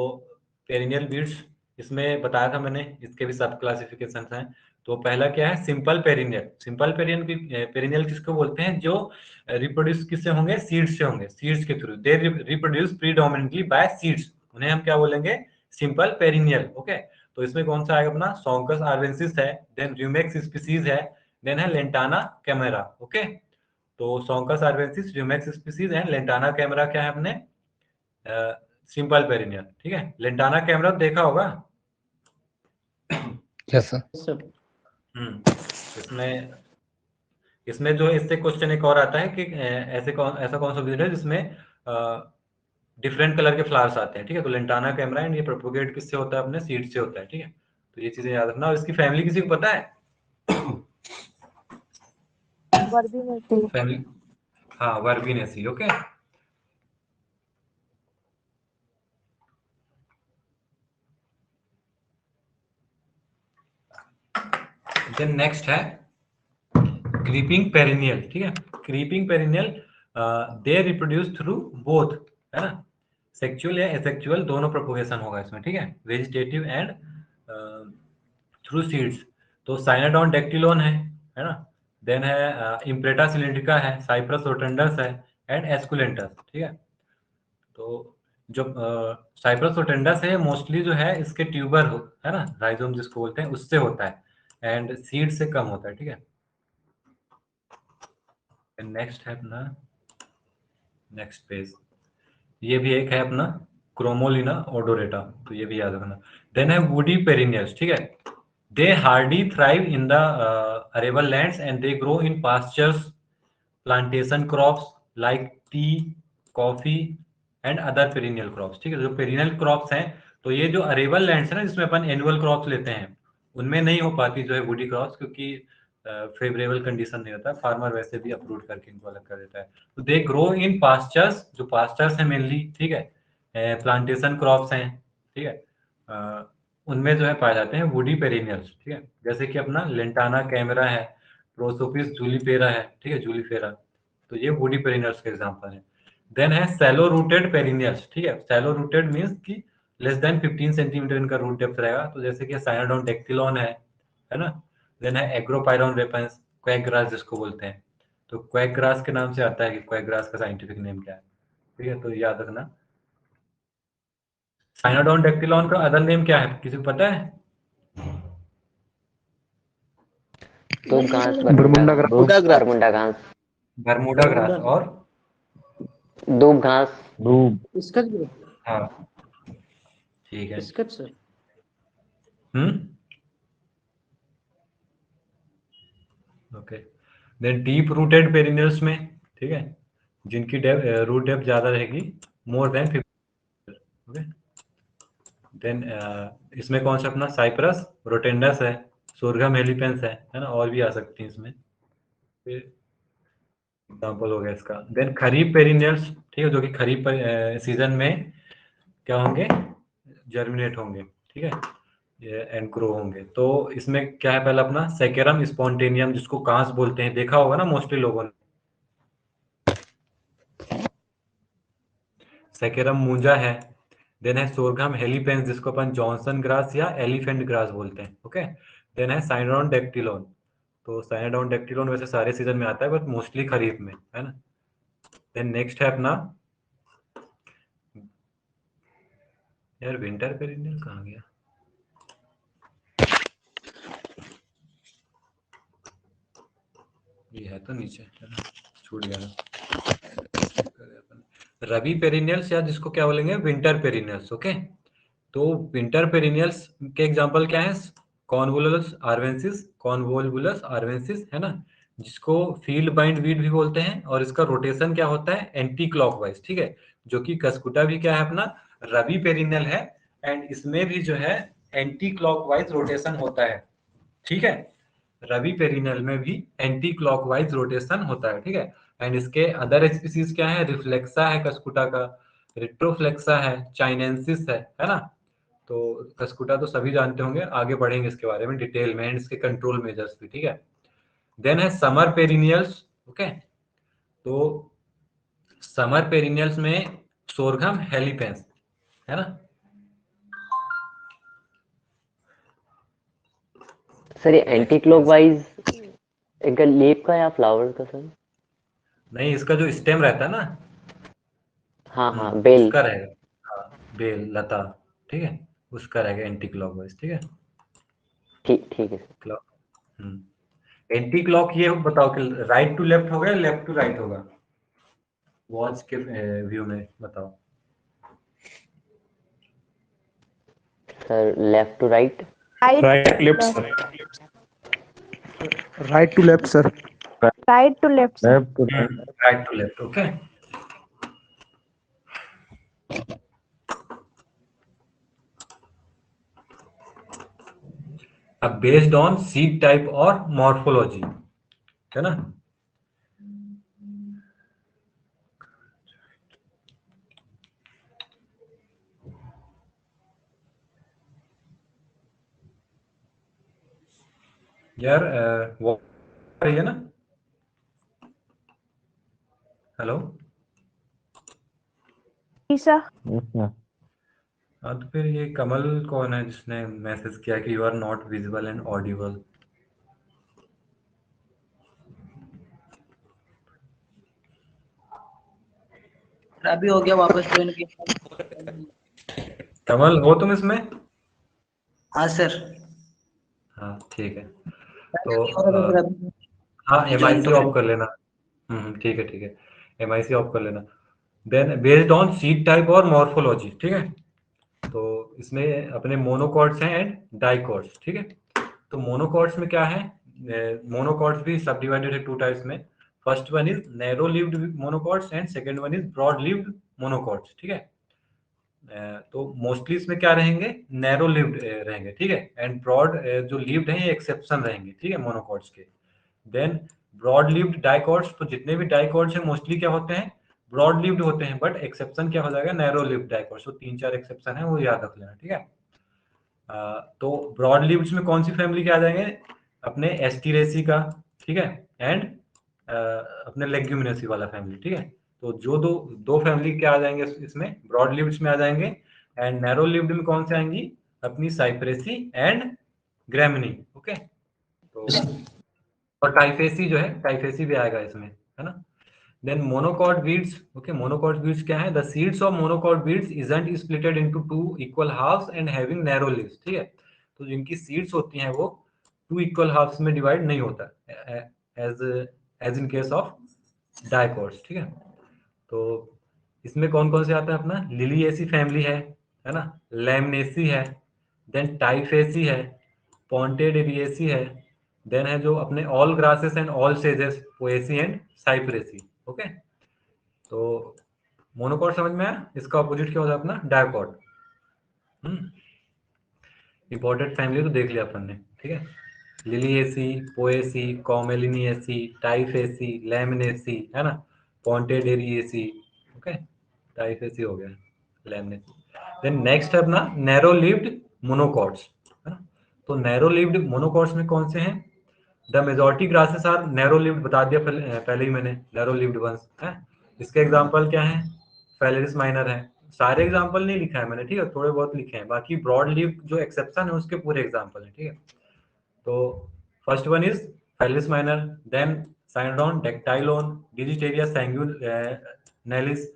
पेरिनियल वीड्स इसमें बताया था मैंने, इसके भी सब क्लासिफिकेशन हैं। तो पहला क्या है? Simple perennial. सिंपल पेरिनियल किसको बोलते हैं? जो रिप्रोड्यूस किससे होंगे? सीड्स से होंगे, सीड्स के through they reproduce predominantly by seeds, उन्हें हम क्या बोलेंगे? Simple perennial, okay. तो इसमें कौन सा आएगा अपना? सॉन्कस आर्वेंसिस है, देन र्यूमेक्स स्पीसीज है, देन है लेंटाना कैमेरा, ओके। तो सॉन्कस आर्वेंसिस, र्यूमेक्स स्पीसीज है, लेंटाना कैमेरा क्या है अपने? सिंपल पेरिनियल, ठीक है। लेंटाना कैमेरा देखा होगा? Yes sir. सर इसमें इसमें जो इससे क्वेश्चन एक और आता है कि ऐसा कौन सा वीड है जिसमें डिफरेंट कलर के फ्लावर्स आते हैं, ठीक है। तो लेंटाना कैमरा, एंड ये प्रोपोगेट किससे होता है? अपने सीड से होता है, ठीक है। तो ये चीजें याद रखना। और इसकी फैमिली किसी को पता है? फैमिली, हाँ, वर्बिनेसी, ओके। देन नेक्स्ट है क्रीपिंग पेरिनियल, ठीक है। Creeping perennial they reproduce through both, है ना, सेक्सुअल या एसेक्सुअल दोनों प्रोपोगेशन होगा इसमें, ठीक है, वेजिटेटिव एंड थ्रू सीड्स। तो साइनाडॉन डेक्टिलोन है ना। देन है इम्प्रेटा सिलिंड्रिका है, साइप्रस रोटेंडस है, एंड एस्कुलेंटस, ठीक है। तो जो साइप्रस रोटेंडस है मोस्टली जो है इसके ट्यूबर है ना, राइजोम जिसको बोलते हैं, उससे होता है, एंड सीड से कम होता है, ठीक है। नेक्स्ट है अपना, नेक्स्ट पेज, ये भी एक है अपना क्रोमोलिना ओडोरेटा, तो ये भी याद रखना। देन है वुडी पेरिनियल्स, ठीक है। They hardly thrive in the arable lands and they grow in pastures, plantation crops like tea, coffee and other perennial crops, ठीक है। जो पेरिनियल क्रॉप्स हैं, तो ये जो अरेबल लैंड्स है ना, जिसमें अपन एनुअल क्रॉप्स लेते हैं, उनमें नहीं हो पाती जो है वुडी क्रॉप्स, क्योंकि फेवरेबल कंडीशन नहीं होता, फार्मर वैसे भी अप्रूव करके इनको अलग कर देता है। तो दे ग्रो इन पास्चर्स, जो पास्चर्स हैं मेनली, ठीक है, प्लांटेशन क्रॉप्स हैं, ठीक है, उनमें जो है पाए जाते हैं वुडी पेरिनियल्स, ठीक है। जैसे कि अपना लेंटाना कैमरा है, प्रोसोपिस जूलिफेरा है, ठीक है, जूलिफेरा, तो ये वुडी पेरिनियल्स के एग्जांपल है। देन है सैलो रूटेड पेरिनियल्स, ठीक है। सैलो रूटेड मींस कि लेस देन 15 सेंटीमीटर इनका रूट डेप्थ रहेगा, तो जैसे कि साइनाडोन डेक्टिलोन है ना। देन है एग्रोपाइरोन रेपेंस, क्वैकग्रास जिसको बोलते हैं, तो क्वैक ग्रास के नाम से आता है कि क्वैक ग्रास का साइंटिफिक नेम क्या है, ठीक है, तो याद रखना। साइनोडोन डेक्टिलॉन का अदर नेम क्या है, किसी को पता है? धूप घास, बरमुंडा ग्रास। बरमुंडा घास, बरमूडा ग्रास और धूप घास, इसका हाँ ठीक है। इसका sir okay. Then deep rooted perennials में, ठीक है, जिनकी रूट डेप्थ ज्यादा रहेगी, मोर देन 50। ओके। देन इसमें कौन सा अपना साइप्रस रोटेंडस है, सोरघम हेलिपेंस है ना, और भी आ सकती हैं इसमें, एग्जाम्पल हो गया इसका। देन खरीफ पेरिनियल्स, ठीक है, जो कि खरीफ सीजन में क्या होंगे, जर्मिनेट होंगे, ठीक है, एंड ग्रो होंगे। तो इसमें क्या है, पहला अपना सेकेरम स्पॉन्टेनियम, जिसको कांस बोलते हैं, देखा होगा ना मोस्टली लोगों ने। सेकेरम मूंजा है। देन है सोरघम हेलीपेंस, जिसको अपन जॉनसन ग्रास या एलिफेंट ग्रास बोलते हैं। ओके। देन है साइनोडोन डेक्टिलोन। तो साइनोडोन डेक्टिलोन वैसे सारे सीजन में आता है, बट मोस्टली खरीफ में, है ना। देन नेक्स्ट है अपना, यार विंटर पेरिनियल कहाँ गया, ये है तो नीचे, है ना, छूट गया ना। रबी पेरिनियल्स, या जिसको क्या बोलेंगे, विंटर पेरिनियल्स। ओके। तो विंटर पेरिनियल्स के एग्जांपल क्या है, कॉन्वोल्वुलस आर्वेंसिस, है ना, जिसको फील्ड बाइंड वीड भी बोलते हैं, और इसका रोटेशन क्या होता है, एंटी क्लॉकवाइज, ठीक है, जो कि कस्कुटा भी क्या है अपना रबी पेरिनियल है, एंड इसमें भी जो है एंटी क्लॉकवाइज रोटेशन होता है, ठीक है। रबी पेरिनियल में भी एंटी क्लॉकवाइज रोटेशन होता है, ठीक है। एंड इसके अदर स्पीसीज क्या है, रिफ्लेक्सा है कस्कुटा का, रिट्रोफ्लेक्सा है, चाइनेंसिस है ना। तो कस्कुटा तो सभी जानते होंगे, आगे बढ़ेंगे इसके बारे में डिटेल में, एंड इसके कंट्रोल मेजर्स भी, ठीक है। देन है समर पेरिनियल्स। ओके। तो समर पेरिनियल्स में सोरघम हेलिपेंस, है ना। सर ये एंटी क्लॉकवाइज इनका लीफ का या फ्लावर का सर? नहीं, इसका जो स्टेम रहता है ना, हाँ बेल। उसका रहेगा, हाँ, बेल लता, ठीक है, उसका रहेगा एंटी क्लॉकवाइज, ठीक है। ठीक है सर। क्लॉक, एंटी क्लॉक ये बताओ कि राइट टू लेफ्ट होगा या लेफ्ट टू राइट होगा, वॉच के व्यू में बताओ। Sir left to right. Right left left, sir, right to left sir. right to left, sir. Right to left. Okay. अब बेस्ड ऑन सीड टाइप और morphology, है ना। यार वो रही है ना, हेलो। जी sir. हाँ, तो फिर ये कमल कौन है जिसने मैसेज किया कि you are not visible and audible? अभी हो गया वापस ज्वाइन किया। कमल हो तुम इसमें? हाँ सर। हाँ ठीक है। नहीं तो हो रहा था फिर अभी हाँ ज्वाइन MIC तो ऑफ कर लेना। ठीक है, MIC ऑफ कर लेना। Then based on seed type और मॉर्फोलॉजी, ठीक है। तो इसमें अपने मोनोकॉट्स हैं एंड डाइकॉट्स, ठीक है। तो मोनोकॉट्स में क्या है, मोनोकॉट्स भी सब डिवाइडेड है टू टाइप्स में। First one is narrow leaved monocots and second one is broad leaved monocots, ठीक है। तो मोस्टली इसमें क्या रहेंगे, नैरो लिव्ड रहेंगे, ठीक है, एंड ब्रॉड जो लिव्ड हैं ये एक्सेप्शन रहेंगे, ठीक है, मोनोकॉट्स के। देन ब्रॉड लिव्ड डाइकॉट्स, तो जितने भी डाइकॉट्स हैं मोस्टली क्या होते हैं, ब्रॉड लिव्ड होते हैं, बट एक्सेप्शन क्या हो जाएगा, नैरो लिव्ड डाइकॉट्स। तो 3-4 एक्सेप्शन है, वो याद रख लेना, ठीक है। तो ब्रॉड लिव्ड्स में कौन सी फैमिली के आ जाएंगे, अपने एस्टीरेसी का, ठीक है, एंड अपने लेग्यूमिनेसी वाला फैमिली, ठीक है। तो जो दो दो फैमिली के आ जाएंगे इसमें, ब्रॉड लिव्ड्स में आ जाएंगे, एंड नैरो लिव्ड में कौन से आएंगी, अपनी साइप्रेसी एंड ग्रेमिनी, ओके। तो और टाइफेसी जो है, टाइफेसी भी आएगा इसमें, है ना। Then monocot weeds, okay, monocot weeds क्या है? The seeds of monocot weeds isn't splitted into 2 equal halves and having narrow leaves, ठीक है। तो जिनकी सीड्स होती हैं वो 2 इक्वल हाफ्स में डिवाइड नहीं होता as as in case of dicots, ठीक है। तो इसमें कौन कौन से आता है अपना? लिलिएसी फैमिली है ना, लैमनेसी है, देन टाइफेसी है, पॉन्टेडेरिएसी है, देन है जो अपने ऑल ग्रासेस एंड ऑल सेजेस, पोएसी एंड साइप्रेसी, ओके। तो मोनोकॉट समझ में आया? इसका ऑपोजिट क्या होता है अपना? डायकॉट। इंपॉर्टेंट फैमिली तो देख लिया अपन ने, ठीक है। लिलिएसी, पोएसी, कॉमेलिनिएसी, टाइफेसी, लैमिनेसी, है ना, पॉन्टेडेरिएसी, ओके। टाइफेसी हो गया, लैमिनेसी। देन नेक्स्ट है अपना नैरो लिव्ड मोनोकॉट्स, है ना। तो नैरो लिव्ड मोनोकॉट्स में कौन से हैं? The majority grasses are narrow leaved, बता दिया पहले ही मैंने, नैरो लिव्ड वंस है। इसके एग्जांपल क्या है? फेलेरिस माइनर है। सारे एग्जांपल नहीं लिखा है मैंने, ठीक है, थोड़े बहुत लिखे हैं, बाकी ब्रॉड लिव्ड जो एक्सेप्शन है उसके पूरे एग्जांपल है, ठीक है। तो first one is Phalaris minor, then Cynodon, dactylon, Digitaria sanguinalis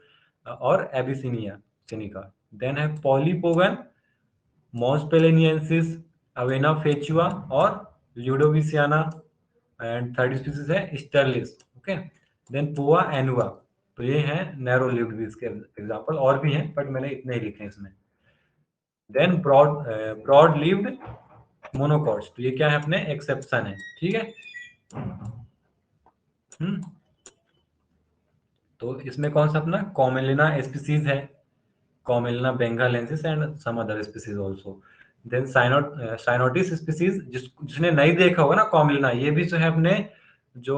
और एबिसिनिया सिनिका। देन है पॉलीपोगन, मॉन्सपेलेनियंसिस, अवेना फेचुआ और ल्यूडोविसियाना, एंड थर्ड स्पीसीज है स्टर्लिस, ओके। देन पुआ एनुआ। तो ये हैं नैरो लिव्ड भी, इसके एग्जांपल और भी हैं बट मैंने इतने ही लिखे हैं इसमें। देन ब्रॉड लिव्ड मोनोकॉट्स, तो ये क्या है अपने? एक्सेप्शन है, ठीक है। तो इसमें कौन सा अपना? कॉमेलिना स्पीसीज है, Commelina benghalensis and some other species also. Then Cyanotis species, जिसने नहीं देखा होगा ना कॉमेलिना, ये भी जो है अपने जो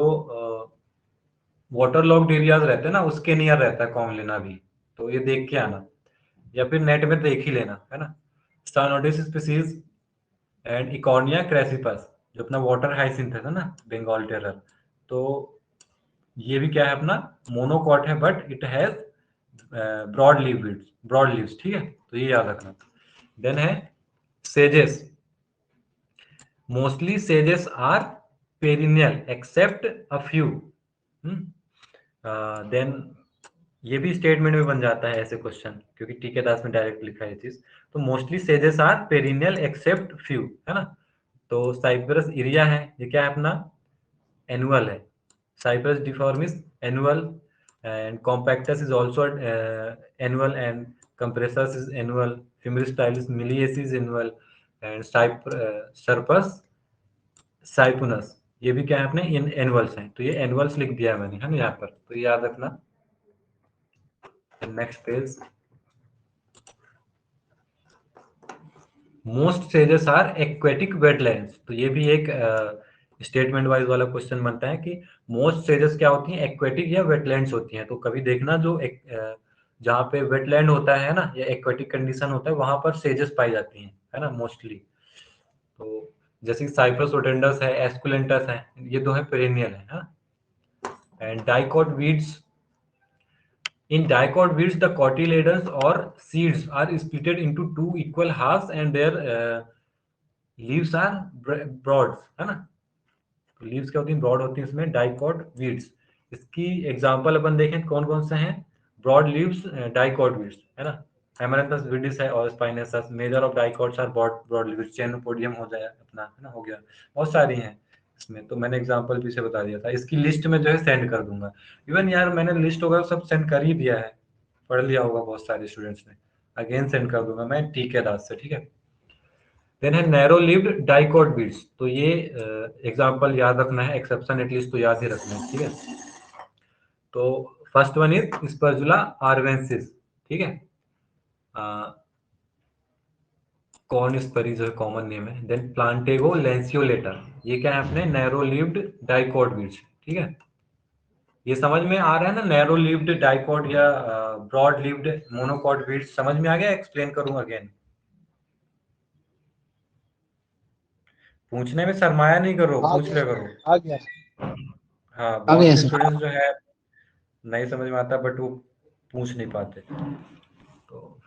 वाटर लॉक्ड एरियाज रहते हैं ना उसके नियर रहता है कॉमेलिना भी, तो ये देख के आना या फिर नेट में देख ही लेना, है ना। साइनोटिस स्पीसीज एंड इकॉर्निया क्रेसिपस, जो अपना वाटर हाइसिंथ है ना, बंगाल टेरर, तो ये भी क्या है अपना? मोनोकॉट है but it has broad leaves, ठीक है, तो ये याद रखना। देन है सेजेस, मोस्टली सेजेस are perennial accept a few. Then ये भी स्टेटमेंट में बन जाता है ऐसे क्वेश्चन, क्योंकि टीके दास में डायरेक्ट लिखा है ये चीज। तो मोस्टली सेजेस आर पेरिनियल एक्सेप्ट फ्यू, है ना। तो साइप्रस इरिया है, ये क्या है अपना? एनुअल है। Cyperus difformis annual, and compactus is also annual, and compressus is annual, Fimbristylis miliacea is annual, and Scirpus cyperinus, ये भी क्या है अपने? इन एनुअल्स हैं। तो ये एनुअल्स लिख दिया है मैंने, है ना, यहाँ पर, तो ये याद रखना। नेक्स्ट पेज, मोस्ट सेजेस आर एक्वेटिक वेटलैंड्स, तो ये भी एक स्टेटमेंट वाइज वाला क्वेश्चन बनता है कि मोस्ट सेजेस क्या होती हैं? एक्वेटिक या वेटलैंड्स होती हैं। तो कभी देखना जो जहाँ पे वेटलैंड होता है ना या एक्वेटिक कंडीशन होता है वहां पर सेजेस पाई जाती हैं, है ना, मोस्टली। तो जैसे साइप्रस रोडेंडस है, एस्कुलेंटस है, ये दो है पेरेनियल है, and dicot weeds, in dicot weeds the cotyledons or seeds are splitted into 2 equal halves and their leaves are broad, है ना। तो लीव्स क्या होती हैं? ब्रॉड होती हैं इसमें डाइकॉट वीड्स। इसकी एग्जांपल अपन देखें कौन कौन से हैं? ब्रॉड लीव्स डाइकॉट वीड्स, है ना, एमरैंथस विडिस है और spinosus. Major of dicots are broad leaves, Chenopodium हो जाए अपना, है ना, हो गया। बहुत सारी हैं इसमें, तो मैंने एग्जांपल पीछे बता दिया था। इसकी लिस्ट में जो है सेंड कर दूंगा। इवन यार मैंने लिस्ट होगा सब सेंड कर ही दिया है, पढ़ लिया होगा बहुत सारे स्टूडेंट्स ने, अगेन सेंड कर दूंगा मैं ठीक है दास से, ठीक है। देन है नैरो लिव्ड डाइकॉट बीड्स, तो ये एग्जांपल याद रखना है, एक्सेप्शन एटलीस्ट तो याद ही रखना है, ठीक है। तो फर्स्ट वन इज स्पर्जुला आर्वेंसिस, ठीक है, कॉर्न स्परी जो है कॉमन नेम है। देन प्लांटेगो लेंसियोलेटा, ये क्या है अपने? नैरो लिव्ड डाइकॉट बीड्स, ठीक है। ये समझ में आ रहा है ना? नैरो लिव्ड डाइकॉट या ब्रॉड लिव्ड मोनोकॉट बीड्स समझ में आ गया? एक्सप्लेन करूं अगेन? पूछने में शर्माया नहीं करो, पूछ ले करो। आ गया हाँ, आ बहुत गया से सर। स्टूडेंट्स जो है नहीं समझ में आता बट वो पूछ नहीं पाते। तो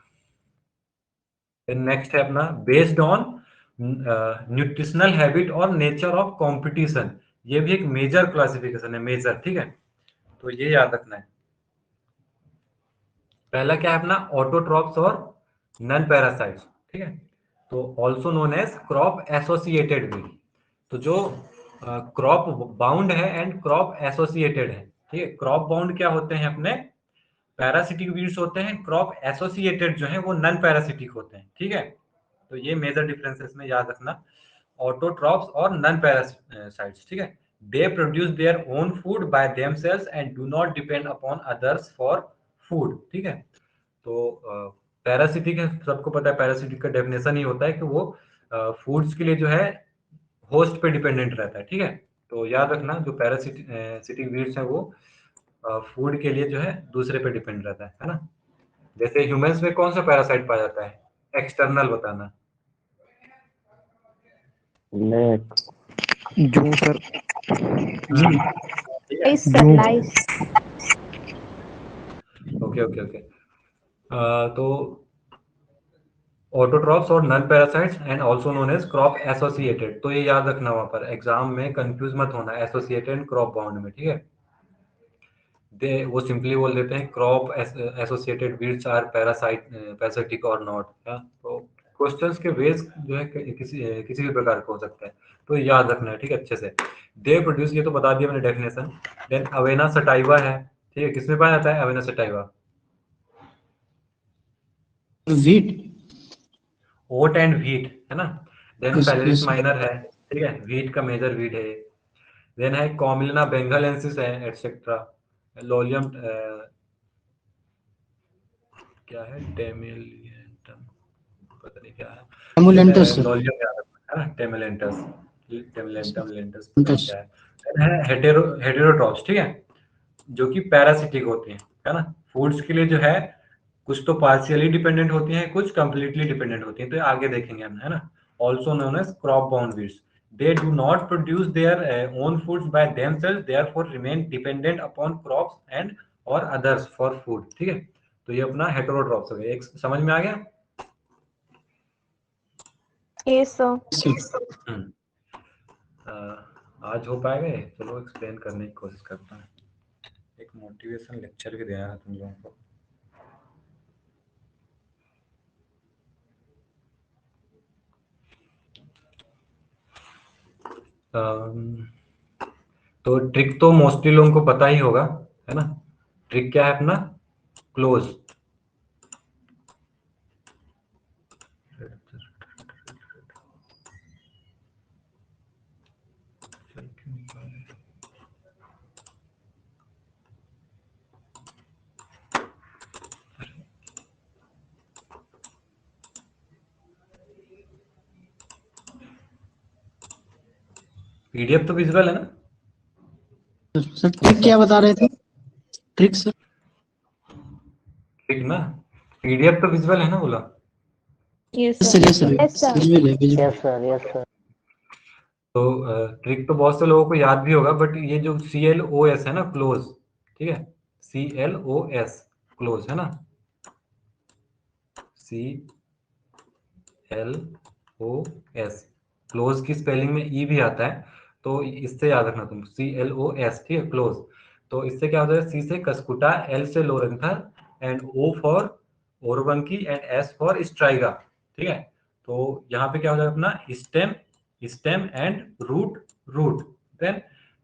नेक्स्ट है अपना बेस्ड ऑन न्यूट्रिशनल हैबिट और नेचर ऑफ कंपटीशन, ये भी एक मेजर क्लासिफिकेशन है, मेजर, ठीक है। तो ये याद रखना है। पहला क्या है अपना, ऑटोट्रॉप्स और नन पैरासाइट्स, ठीक है। तो also known as crop associated weed. तो जो क्रॉप बाउंड है एंड क्रॉप एसोसिएटेड है, ठीक है। क्रॉप बाउंड क्या होते हैं अपने, पैरासिटिक वीड्स होते हैं। क्रॉप एसोसिएटेड जो है वो नन पैरासिटिक होते हैं, ठीक है। तो ये मेजर डिफरेंसेस में याद रखना, ऑटोट्रॉप्स और नन पैरासाइट्स, ठीक है। They produce their own food by themselves and do not depend upon others for food, ठीक है। तो पैरासिटिक है, सबको पता है पैरासिटिक का डेफिनेशन ही होता है कि वो फूड्स के लिए जो है होस्ट पे डिपेंडेंट रहता है, ठीक है। तो याद रखना जो पैरासिटिक वीड्स है वो फूड के लिए जो है दूसरे पे डिपेंड रहता है ना। जैसे ह्यूमंस में कौन सा पैरासाइट पाया जाता है, एक्सटर्नल बताना। जूं sir. Lice, sir, lice. Okay okay okay. तो ऑटोट्रॉप्स और non parasites and also known as crop associated. तो ये याद रखना, वहां पर एग्जाम में कंफ्यूज मत होना एसोसिएटेड एंड क्रॉप बाउंड में, ठीक है। वो सिंपली बोल देते हैं crop associated weeds are parasitic और नॉट। तो क्वेश्चंस के वेज जो है किसी भी प्रकार का हो सकता है, तो याद रखना है, ठीक है, अच्छे से। दे प्रोड्यूस, ये तो बता दिया मैंने डेफिनेशन। देन अवेना सटाइवा है, ठीक है। किसमें पाया जाता है avena sativa? Wheat. Oat and wheat, है ना। Then Yes, phalaris yes. Minor है, ठीक है, व्हीट का मेजर वीट है। देन है कॉमिलिना बेंगालेंसिस है, एटसेट्रा। लोलियम क्या है, टेमिलियंटम, पता नहीं क्या है। Emulentus, sir. लोलियम याद रखना है ना, टेमिलेंटस, टेमिलेंटम लेंटस, Lentus. क्या है। Then है हेटेरोट्रॉप्स, ठीक है, जो कि पैरासिटिक होती हैं, है ना। फूड्स के लिए जो है कुछ तो पार्शियली डिपेंडेंट होती हैं, कुछ कंप्लीटली डिपेंडेंट होती हैं, तो ये आगे देखेंगे हम, है ना। Also known as crop bound weeds. They do not produce their own foods by themselves, therefore remain dependent upon crops and और अदर्स फॉर फूड, ठीक है। तो ये अपना हेटेरोट्रॉप्स हो गया। एक समझ में आ गया? Yes, sir. हम्म। आज हो पाएगा ये? चलो एक्सप्लेन करने की कोशिश करता हूँ। एक मोटिवेशन लेक्चर भी दिया है तुम लोगों को। तो ट्रिक तो मोस्टली लोगों को पता ही होगा, है ना। ट्रिक क्या है अपना, क्लोज। पीडीएफ तो विजुअल है ना? सर ट्रिक क्या बता रहे थे? Trick sir. ट्रिक ना, पीडीएफ तो विजुअल है ना, बोला। Yes, Yes, sir. sir. Yes, sir. Yes, sir. Visual है, visual. Yes sir, yes sir. तो ट्रिक तो बहुत से लोगों को याद भी होगा, बट ये जो CLOS है ना, क्लोज, ठीक है, CLOS क्लोज, है ना। CLOS क्लोज की स्पेलिंग में ई भी आता है, तो इससे याद रखना तुम, CLOS, ठीक है, क्लोज। तो इससे क्या होता है, सी से कस्कुटा, एल से Loranthus, and O for Orobanche, and S for Striga, ठीक है। तो यहाँ पे क्या हो जाएगा अपना, stem, stem and root, root. Then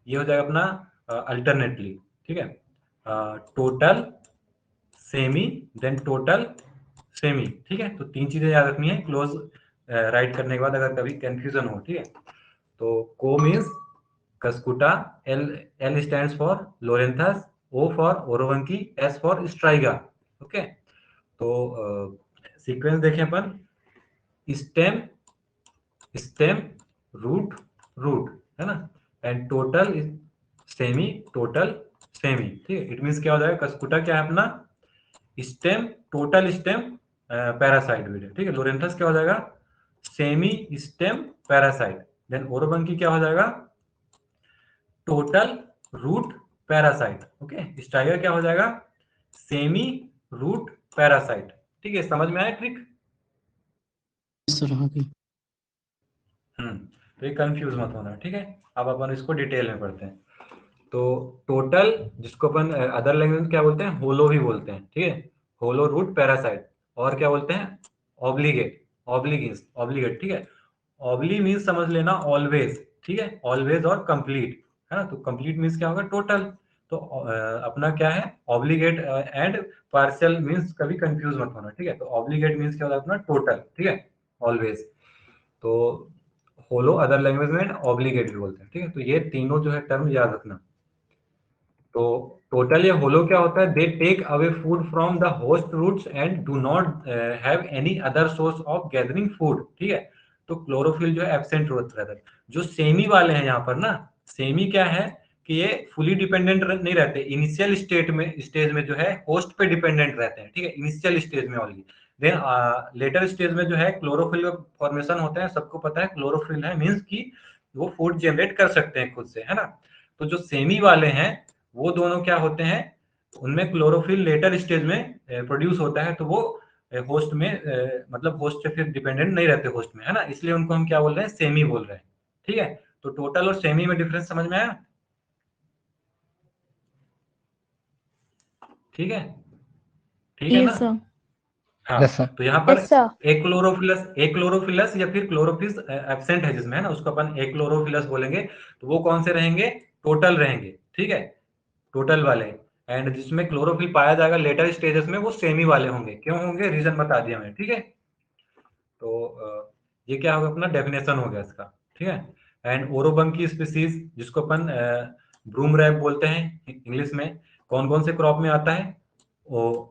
ये हो जाएगा अपना अल्टरनेटली, ठीक है, total, semi, then total, semi, ठीक है। तो तीन चीजें याद रखनी है क्लोज राइट करने के बाद, अगर कभी कंफ्यूजन हो, ठीक है। तो को means Cuscuta, L, L stands for Loranthus, O for Orobanche, S for Striga, okay. तो सीक्वेंस देखें अपन, स्टेम, स्टेम, रूट, रूट, है ना, and total, semi, total, semi, ठीक है। इट मीन्स क्या हो जाएगा, कस्कुटा क्या है अपना, stem, total stem parasite weed, ठीक है। लोरेंथस क्या हो जाएगा, सेमी स्टेम पैरासाइट। देन ओरोबंकी क्या हो जाएगा, टोटल रूट पैरासाइट, ओके। स्ट्राइगर क्या हो जाएगा, सेमी रूट पैरासाइट, ठीक है। समझ में आया ट्रिक? Yes, sir. हाँ जी। तो तो ये कंफ्यूज मत होना, ठीक है। अब अपन इसको डिटेल में पढ़ते हैं। तो टोटल, जिसको अपन अदर लैंग्वेज में क्या बोलते हैं, होलो ही बोलते हैं, ठीक है। होलो रूट पैरासाइट, और क्या बोलते हैं, ऑब्लिगेट, ऑब्लिगेट, ठीक है। ऑब्ली मीन्स समझ लेना ऑलवेज, ठीक है, ऑलवेज और कंप्लीट, है ना। तो कंप्लीट मीन्स क्या होगा, टोटल। तो अपना क्या है, ऑब्लिगेट एंड पार्शियल मीन्स कभी कंफ्यूज मत होना, ठीक है। तो ऑब्लिगेट मीन्स क्या होता है अपना, टोटल, ठीक है, ऑलवेज। तो होलो अदर लैंग्वेज में ऑब्लिगेट भी बोलते हैं, ठीक है। तो ये तीनों जो है टर्म याद रखना। तो टोटल या होलो क्या होता है, they take away food from the host roots and do not have any other source of gathering food, ठीक है। तो क्लोरोफिल जो है एब्सेंट रहता है। जो सेमी वाले हैं यहाँ पर ना, सेमी क्या है कि ये फुली डिपेंडेंट नहीं रहते, इनिशियल स्टेज में जो है होस्ट पे डिपेंडेंट रहते हैं, ठीक है, इनिशियल स्टेज में ओनली। देन लेटर स्टेज में जो है क्लोरोफिल फॉर्मेशन होता है, सबको पता है क्लोरोफिल है मीन्स कि वो फूड जनरेट कर सकते हैं खुद से, है ना। तो जो सेमी वाले हैं वो दोनों क्या होते हैं, उनमें क्लोरोफिल लेटर स्टेज में प्रोड्यूस होता है, तो वो होस्ट में मतलब होस्ट से फिर डिपेंडेंट नहीं रहते होस्ट में, है ना। इसलिए उनको हम क्या बोल रहे हैं, सेमी बोल रहे हैं, ठीक है। तो टोटल और सेमी में डिफरेंस समझ में आया, ठीक है, ठीक है Yes, ना। sir. हाँ, Yes, sir. तो यहाँ पर Yes, sir. एक्लोरोफिलस या फिर क्लोरोफिस एब्सेंट है जिसमें, है ना, उसको अपन एक्लोरोफिलस बोलेंगे। तो वो कौन से रहेंगे, टोटल रहेंगे, ठीक है, टोटल वाले। एंड जिसमें क्लोरोफिल पाया जाएगा लेटर स्टेजेस में, वो सेमी वाले होंगे। क्यों होंगे, रीजन बता दिया मैं, ठीक है। तो ये क्या होगा, अपना डेफिनेशन हो गया इसका, ठीक है। एंड ओरोबंग की स्पीसीज, जिसको अपन ब्रूम रैप बोलते हैं इंग्लिश में, कौन कौन से क्रॉप में आता है,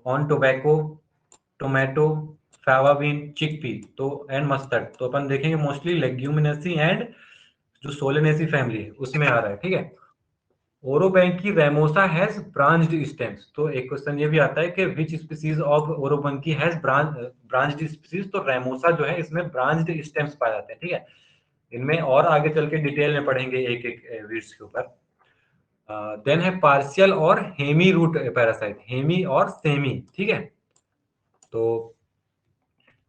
on tobacco, tomato, faba bean, chickpea, तो एंड मस्टर्ड। तो अपन देखेंगे मोस्टली लेग्यूमिनेसी एंड जो सोलेनेसी फैमिली है उसमें आ रहा है, ठीक है। Orobanche ramosa has branched stems. तो एक क्वेश्चन ये भी आता है कि which species of Orobanche has branched species. तो रेमोसा जो है इसमें ब्रांच्ड स्टेम्स पाए जाते हैं, ठीक है। इनमें और आगे चल के डिटेल में पढ़ेंगे एक एक वीड्स के ऊपर। देन है पार्शियल और हेमी रूट पैरासाइट, हेमी और सेमी, ठीक है। तो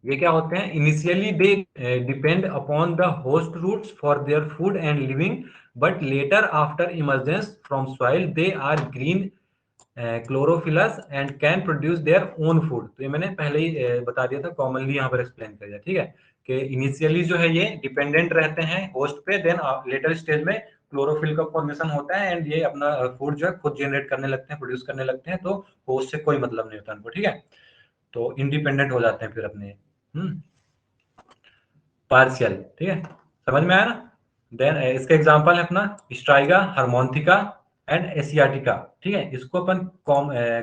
ये क्या होते हैं, initially they depend upon the host roots for their food and living, but later after emergence from soil they are green chlorophyllous and can produce their own food. तो ये मैंने पहले ही बता दिया था, कॉमनली यहाँ पर एक्सप्लेन कर दिया, ठीक है, कि इनिशियली जो है ये डिपेंडेंट रहते हैं होस्ट पे, देन लेटर स्टेज में क्लोरोफिल का फॉर्मेशन होता है एंड ये अपना फूड जो है खुद जनरेट करने लगते हैं, प्रोड्यूस करने लगते हैं। तो होस्ट से कोई मतलब नहीं होता उनको, ठीक है। तो इंडिपेंडेंट हो जाते हैं फिर अपने पार्शियल, ठीक है, समझ में आया ना। देन इसका एग्जांपल है अपना स्ट्राइगा, हार्मोन्थिका एंड एशियाटिका, ठीक है। इसको अपन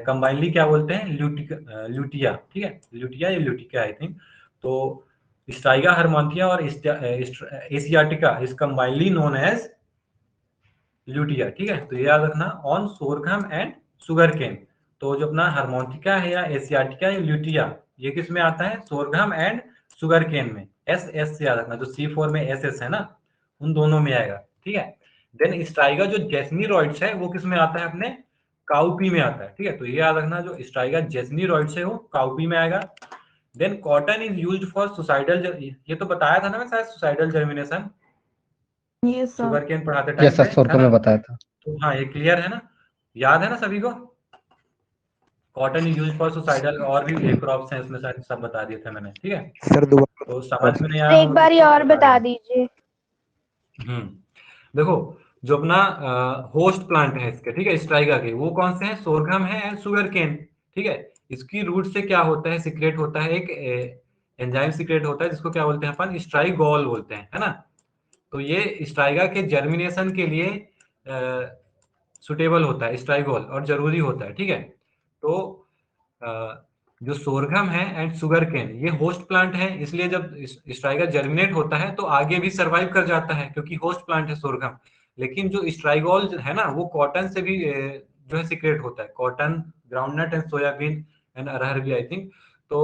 कंबाइनली क्या बोलते हैं, ल्यूटिया, ठीक है, ल्यूटिया या ल्यूटिका आई थिंक। तो स्ट्राइगा, हार्मोन्थिया और asiatica is combinedly known as lutea, ठीक है। तो ये याद रखना, on sorghum and sugar cane. तो जो अपना हार्मोन्थिका है या एशियाटिका या ल्यूटिया, ये किस में आता है, सोरघम एंड शुगर केन में। एस से याद रखना, जो C4 में एस है ना, उन दोनों में आएगा, ठीक है। देन स्ट्राइगा जो जेसनीरॉइड्स है वो किस में आता है, अपने काउपी में आता है, ठीक है। तो ये याद रखना, जो स्ट्राइगा जेसनीरॉइड्स है वो काउपी में आएगा। Then cotton is used for suicidal, ये तो बताया था ना मैं शायद, suicidal germination Yes, sir. Sugar cane पढ़ाते टाइम यस सर, पे, है सोरका ना। में बताया था। तो हाँ, ये क्लियर है ना, याद है ना सभी को। Cotton is used for suicidal, और भी क्रॉप्स हैं इसमें, शायद सब बता दिए थे मैंने, ठीक है। सर दोबारा तो समझ में नहीं आया एक बार और बता दीजिए। देखो, जो अपना होस्ट प्लांट है इसके, ठीक है, स्ट्राइगा के, वो कौन से हैं, सोरघम है एंड शुगर केन, ठीक है। इसकी रूट से क्या होता है, सिक्रेट होता है एक एंजाइम सिक्रेट होता है, जिसको क्या बोलते हैं अपन, स्ट्राइगोल बोलते हैं, है ना। तो ये स्ट्राइगा के जर्मिनेशन के लिए सुटेबल होता है स्ट्राइगोल, और जरूरी होता है, ठीक है। तो जो सोरघम है एंड शुगर केन, ये होस्ट प्लांट है, इसलिए जब स्ट्राइगा जर्मिनेट होता है तो आगे भी सरवाइव कर जाता है, क्योंकि होस्ट प्लांट है सोरघम। लेकिन जो स्ट्राइगोल है ना, वो कॉटन से भी जो है सिक्रेट होता है, cotton, groundnut and soybean and अरहर भी आई थिंक। तो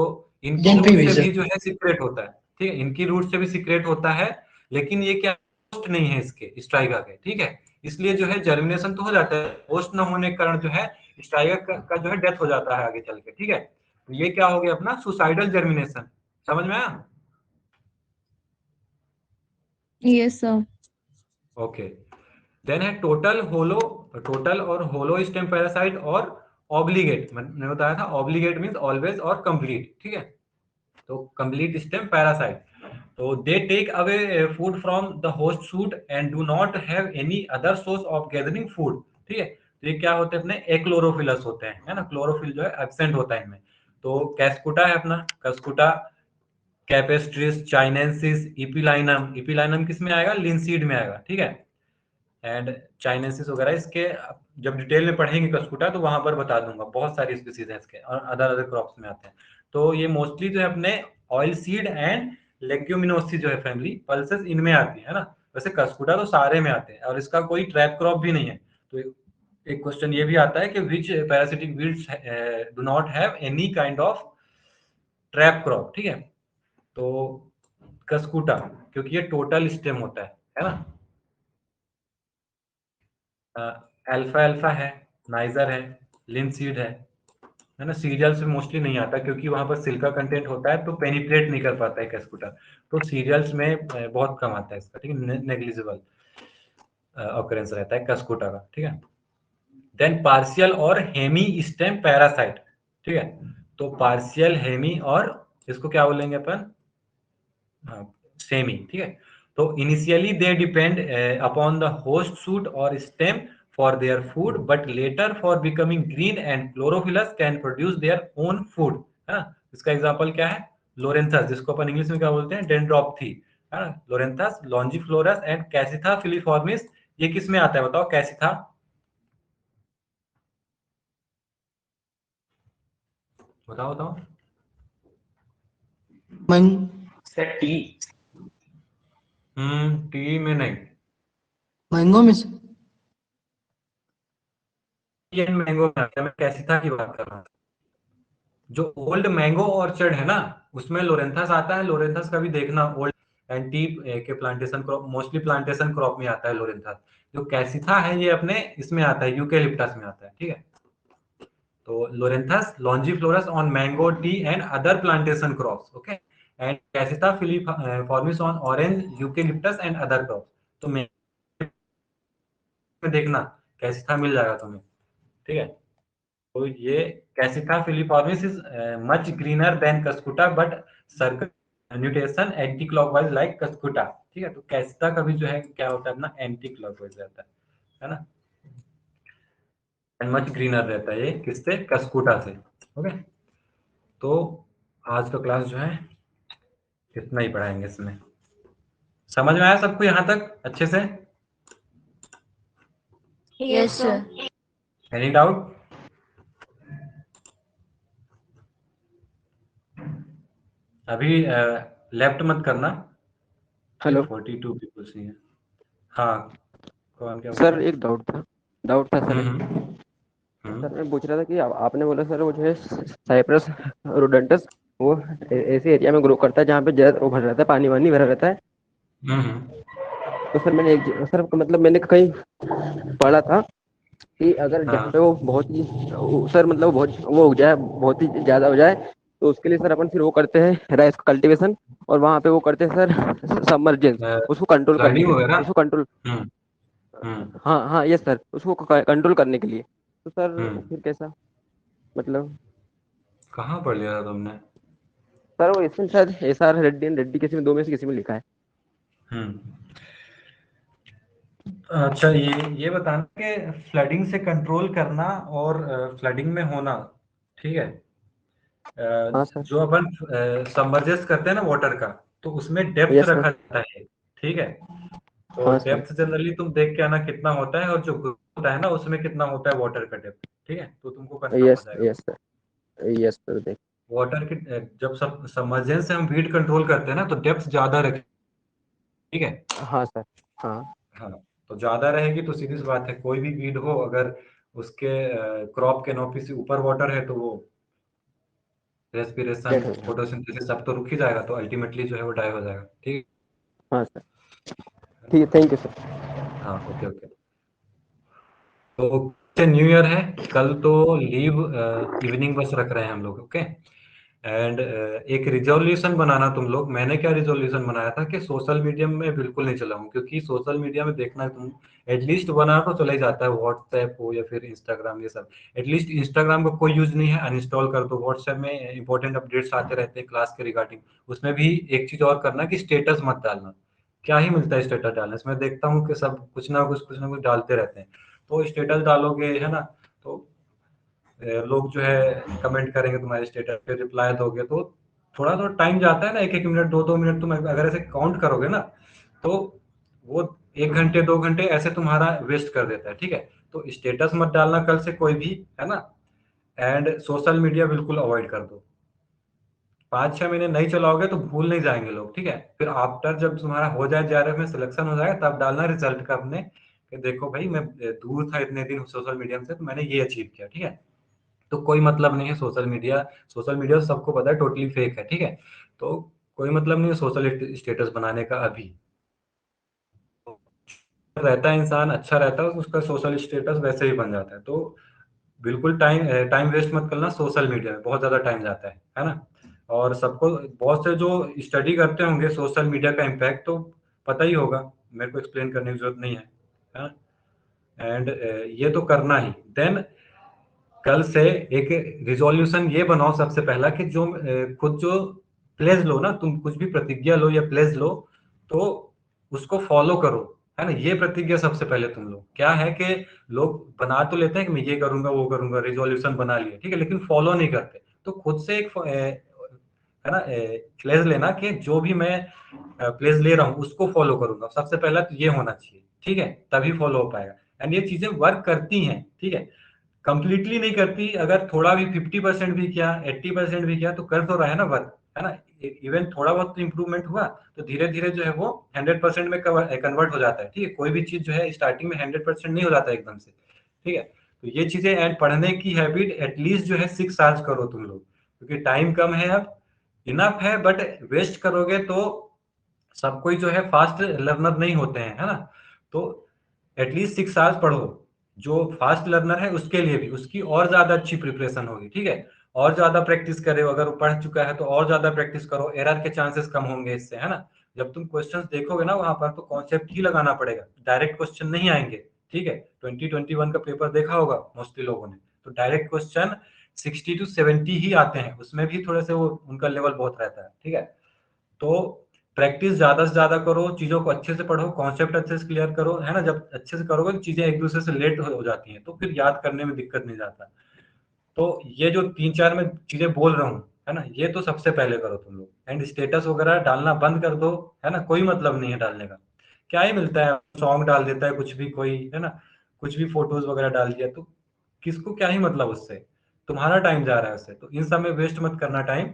इनकी रूट से भी जो है सिक्रेट होता है, ठीक है, इनकी रूट से भी सिक्रेट होता है। लेकिन ये क्या होस्ट नहीं है इसके, स्ट्राइगा के, ठीक है। इसलिए जो है जर्मिनेशन तो हो जाता है, होस्ट न होने के कारण जो है स्ट्राइगा का जो है डेथ हो जाता है आगे चल के, ठीक है। तो ये क्या हो गया अपना सुसाइडल जर्मिनेशन, समझ में आया। Yes, sir. ओके, देन है टोटल और होलो स्टेम पैरासाइट और ऑब्लिगेट। मैंने बताया था ऑब्लिगेट मींस ऑलवेज और कंप्लीट, ठीक है। तो कंप्लीट स्टेम पैरासाइट, तो they take away food from the host shoot and do not have any other source of gathering food, ठीक है। तो ये क्या होते हैं अपने एक्लोरोफिलस होते हैं, है ना। क्लोरोफिल जो है एब्सेंट होता है इनमें। तो कैस्कुटा है अपना, कैस्कुटा, कैपेस्ट्रिस, चाइनेंसिस, इपिलाइनम किस में आएगा, लिंसीड में आएगा, ठीक है। एंड चाइनेंसिस वगैरह इसके जब डिटेल में पढ़ेंगे कस्कुटा तो वहां पर बता दूंगा, बहुत सारी स्पीसीज हैं इसके और अदर क्रॉप्स में आते हैं। तो ये मोस्टली जो है अपने ऑयल सीड एंड लेग्यूमिनोसी जो है फैमिली पल्सेस इनमें आती है ना। वैसे कस्कुटा तो सारे में आते हैं और इसका कोई ट्रैप क्रॉप भी नहीं है। तो एक क्वेश्चन ये भी आता है कि which parasitic weeds do not have any kind of trap crop, ठीक है। तो कस्कुटा क्योंकि ये टोटल स्टेम होता है ना। अल्फा अल्फा है, नाइजर है, लिनसीड है ना। सीरियल्स में मोस्टली नहीं आता क्योंकि वहां पर सिल्का कंटेंट होता है तो पेनिट्रेट नहीं कर पाता है कैस्कुटा। तो सीरियल्स में बहुत कम आता है इसका, ठीक है, नेग्लिजिबल ऑकरेंस रहता है कैस्कुटा का, ठीक है। देन पार्शियल और हेमी स्टेम पैरासाइट, ठीक है। तो पार्शियल, हेमी और इसको क्या बोलेंगे अपन, सेमी, ठीक है। तो initially they depend upon the host shoot और stem for their food but later for becoming green and chlorophyllous can produce their own food, है ना। इसका एग्जांपल क्या है, लोरेंथस, जिसको अपन इंग्लिश में क्या बोलते हैं, डेंड्रोप्थी, है ना। लोरेंथस, लॉन्जिफ्लोरस एंड कैसिथा फिलीफॉर्मिस, ये किस में आता है बताओ, कैसिथा, बताओ बताओ। Sir T. टी में नहीं, मैंगो में से। ये मैंगो में आता है, मैं कैसिथा की बात कर रहा हूँ। जो ओल्ड मैंगो ऑर्चर्ड है ना उसमें लोरेंथस आता है। लोरेंथस का भी देखना, ओल्ड एंटी के plantation crop, mostly plantation crop में आता है लोरेंथस। जो कैसिथा है ये अपने इसमें आता है, यूकेलिप्टस में आता है, ठीक है। तो Loranthus longiflorus on mango, tea and other plantation crops, okay. And Cassytha filiformis on orange, eucalyptus and other crops. तो में देखना कैसिथा मिल जाएगा तुम्हें, ठीक है। तो ये Cassytha filiformis is much greener than Cuscuta but circumnutation anticlockwise like Cuscuta, ठीक है। तो कैसिथा का भी जो है क्या होता है अपना, एंटी क्लॉकवाइज रहता है ना। एंड मच ग्रीनर रहता है ये किससे, कस्कुटा से, ओके। तो आज का क्लास जो है इतना ही पढ़ाएंगे इसमें। समझ में आया सबको यहाँ तक अच्छे से? Yes, sir. Any doubt? अभी लेफ्ट मत करना। हेलो 42 पीपल सी है। हाँ कौन, क्या सर, बोल एक डाउट था सर। रहा? सर मैं पूछ रहा था कि आपने बोला सर वो जो है साइप्रस रोडेंटस वो ऐसे एरिया में ग्रो करता है जहाँ पे ज्यादा वो भरा रहता है, पानी वानी भरा रहता है। तो सर मैंने सर मतलब मैंने कहीं पढ़ा था कि अगर जहाँ पे वो बहुत ही सर मतलब बहुत वो हो जाए, बहुत ही ज्यादा हो जाए, तो उसके लिए सर अपन फिर वो करते हैं राइस कल्टीवेशन, और वहाँ पे वो करते हैं सर सबमर्जेंस, उसको कंट्रोल करने फ्लडिंग के लिए, वगैरह। उसको कंट्रोल। हाँ हाँ यस सर, उसको कंट्रोल करने के लिए। तो सर फिर कैसा, मतलब कहाँ पढ़ लिया था तुमने? सर वो इसमें शायद SR रेड्डी एंड रेड्डी किसी में, दो में से किसी में लिखा है। अच्छा, ये बताना कि फ्लडिंग से कंट्रोल करना और फ्लडिंग में होना, ठीक है। हाँ सर। जो अपन सबमर्जेस करते हैं ना वाटर का, तो उसमें डेप्थ यस सर। रखा जाता है, ठीक है। तो हाँ सर। डेप्थ जनरली तुम देख के आना कितना होता है, और जो होता है ना उसमें कितना होता है वाटर का डेप्थ, ठीक है। तो तुमको कंफर्म हो यस जाएगा। Yes sir. यस सर देख। वाटर की जब सबमर्जेंस से हम वीड कंट्रोल करते हैं ना तो डेप्थ ज्यादा रखें, ठीक है। हाँ सर। हाँ हाँ, तो ज्यादा रहेगी तो सीधी सी बात है, कोई भी वीड हो अगर उसके क्रॉप कैनोपी से ऊपर वाटर है तो वो रेस्पिरेशन, डेट हो गया। फोटोसिंथेसिस सब तो रुक ही जाएगा, तो अल्टीमेटली जो है वो डाई हो जाएगा, ठीक हाँ सर ठीक है, थैंक यू सर। है। हाँ ओके ओके। तो न्यू ईयर है कल, तो लीव इवनिंग बस रख रहे हैं हम लोग, ओके। एंड एक रिजोल्यूशन बनाना तुम लोग। मैंने क्या रिजोल्यूशन बनाया था कि सोशल मीडिया में बिल्कुल नहीं चलाऊं, क्योंकि सोशल मीडिया में देखना तुम एटलीस्ट 1 आवर तो चला ही जाता है, व्हाट्सएप हो या फिर इंस्टाग्राम, ये सब। एटलीस्ट इंस्टाग्राम का कोई यूज नहीं है, अनइंस्टॉल कर दो। व्हाट्सएप में इंपॉर्टेंट अपडेट्स आते रहते हैं क्लास के रिगार्डिंग। उसमें भी एक चीज और करना कि स्टेटस मत डालना। क्या ही मिलता है स्टेटस डालने से? मैं देखता हूँ कि सब कुछ ना कुछ डालते रहते हैं। तो स्टेटस डालोगे, है ना, तो लोग जो है कमेंट करेंगे तुम्हारे स्टेटस पे, रिप्लाई दोगे, तो थोड़ा तो टाइम जाता है ना। 1-1 मिनट 2-2 मिनट तुम अगर ऐसे काउंट करोगे ना, तो वो 1 घंटे 2 घंटे ऐसे तुम्हारा वेस्ट कर देता है, ठीक है। तो स्टेटस मत डालना कल से कोई भी, है ना। एंड सोशल मीडिया बिल्कुल अवॉइड कर दो। 5-6 महीने नहीं चलाओगे तो भूल नहीं जाएंगे लोग, ठीक है। फिर आफ्टर जब तुम्हारा हो जाए जेआरएफ में सिलेक्शन हो जाए, तब डालना रिजल्ट का अपने कि देखो भाई मैं दूर था इतने दिन सोशल मीडिया से, तो मैंने ये अचीव किया, ठीक है। तो कोई मतलब नहीं है सोशल मीडिया। सोशल मीडिया सबको पता है टोटली फेक है, ठीक है। तो कोई मतलब नहीं है सोशल स्टेटस बनाने का अभी। रहता है इंसान अच्छा रहता है, उसका सोशल स्टेटस वैसे ही बन जाता है। तो बिल्कुल टाइम वेस्ट मत करना सोशल मीडिया में, बहुत ज्यादा टाइम जाता है ना। और सबको, बहुत से जो स्टडी करते होंगे सोशल मीडिया का इम्पैक्ट, तो पता ही होगा, मेरे को एक्सप्लेन करने की जरूरत नहीं है। एंड ये तो करना ही। देन कल से एक रिजोल्यूशन ये बनाओ सबसे पहला कि जो खुद जो प्लेज लो ना, तुम कुछ भी प्रतिज्ञा लो या प्लेज लो, तो उसको फॉलो करो, है ना। ये प्रतिज्ञा सबसे पहले तुम लो। क्या है कि लोग बना तो लेते हैं कि मैं ये करूंगा वो करूंगा, रिजोल्यूशन बना लिया, ठीक है, लेकिन फॉलो नहीं करते। तो खुद से एक है ना प्लेज लेना कि जो भी मैं प्लेज ले रहा हूँ उसको फॉलो करूंगा। सबसे पहला तो ये होना चाहिए, ठीक है, तभी फॉलो हो पाएगा। एंड ये चीजें वर्क करती हैं, ठीक है। कंप्लीटली नहीं करती, अगर थोड़ा भी 50% भी किया, 80% भी किया, तो कर तो रहा है ना वर्क, है ना। इवन थोड़ा बहुत इंप्रूवमेंट हुआ तो धीरे धीरे जो है वो 100% में कन्वर्ट हो जाता है, ठीक है। कोई भी चीज जो है स्टार्टिंग में 100% नहीं हो जाता है एकदम से, ठीक है। तो ये चीजें, एंड पढ़ने की हैबिट एटलीस्ट जो है 6 आवर्स करो तुम लोग, क्योंकि टाइम कम है अब, इनफ है, बट वेस्ट करोगे तो सब कोई जो है फास्ट लर्नर नहीं होते हैं, है ना। तो एटलीस्ट 6 आवर्स पढ़ो। जो फास्ट लर्नर है उसके लिए भी उसकी और ज्यादा अच्छी प्रिपरेशन होगी, ठीक है। और ज्यादा प्रैक्टिस करे, अगर वो पढ़ चुका है तो और ज्यादा प्रैक्टिस करो, एरर के चांसेस कम होंगे इससे, है ना। जब तुम क्वेश्चंस देखोगे ना वहां पर, तो कॉन्सेप्ट ही लगाना पड़ेगा, डायरेक्ट क्वेश्चन नहीं आएंगे, ठीक है। 2021 का पेपर देखा होगा मोस्टली लोगों ने, तो डायरेक्ट क्वेश्चन 60 to 70 ही आते हैं, उसमें भी थोड़े से वो उनका लेवल बहुत रहता है, ठीक है। तो प्रैक्टिस ज्यादा से ज्यादा करो, चीजों को अच्छे से पढ़ो, कॉन्सेप्ट अच्छे से क्लियर करो, है ना। जब अच्छे से करोगे तो चीजें एक दूसरे से लेट हो जाती हैं, तो फिर याद करने में दिक्कत नहीं जाता। तो ये जो 3-4 में चीजें बोल रहा हूँ, है ना, ये तो सबसे पहले करो तुम लोग। एंड स्टेटस वगैरह डालना बंद कर दो, है ना, कोई मतलब नहीं है डालने का। क्या ही मिलता है, सॉन्ग डाल देता है कुछ भी कोई, है ना, कुछ भी फोटोज वगैरह डाल दिया, तो किसको क्या ही मतलब उससे, तुम्हारा टाइम जा रहा है उससे। तो इन सब में वेस्ट मत करना टाइम।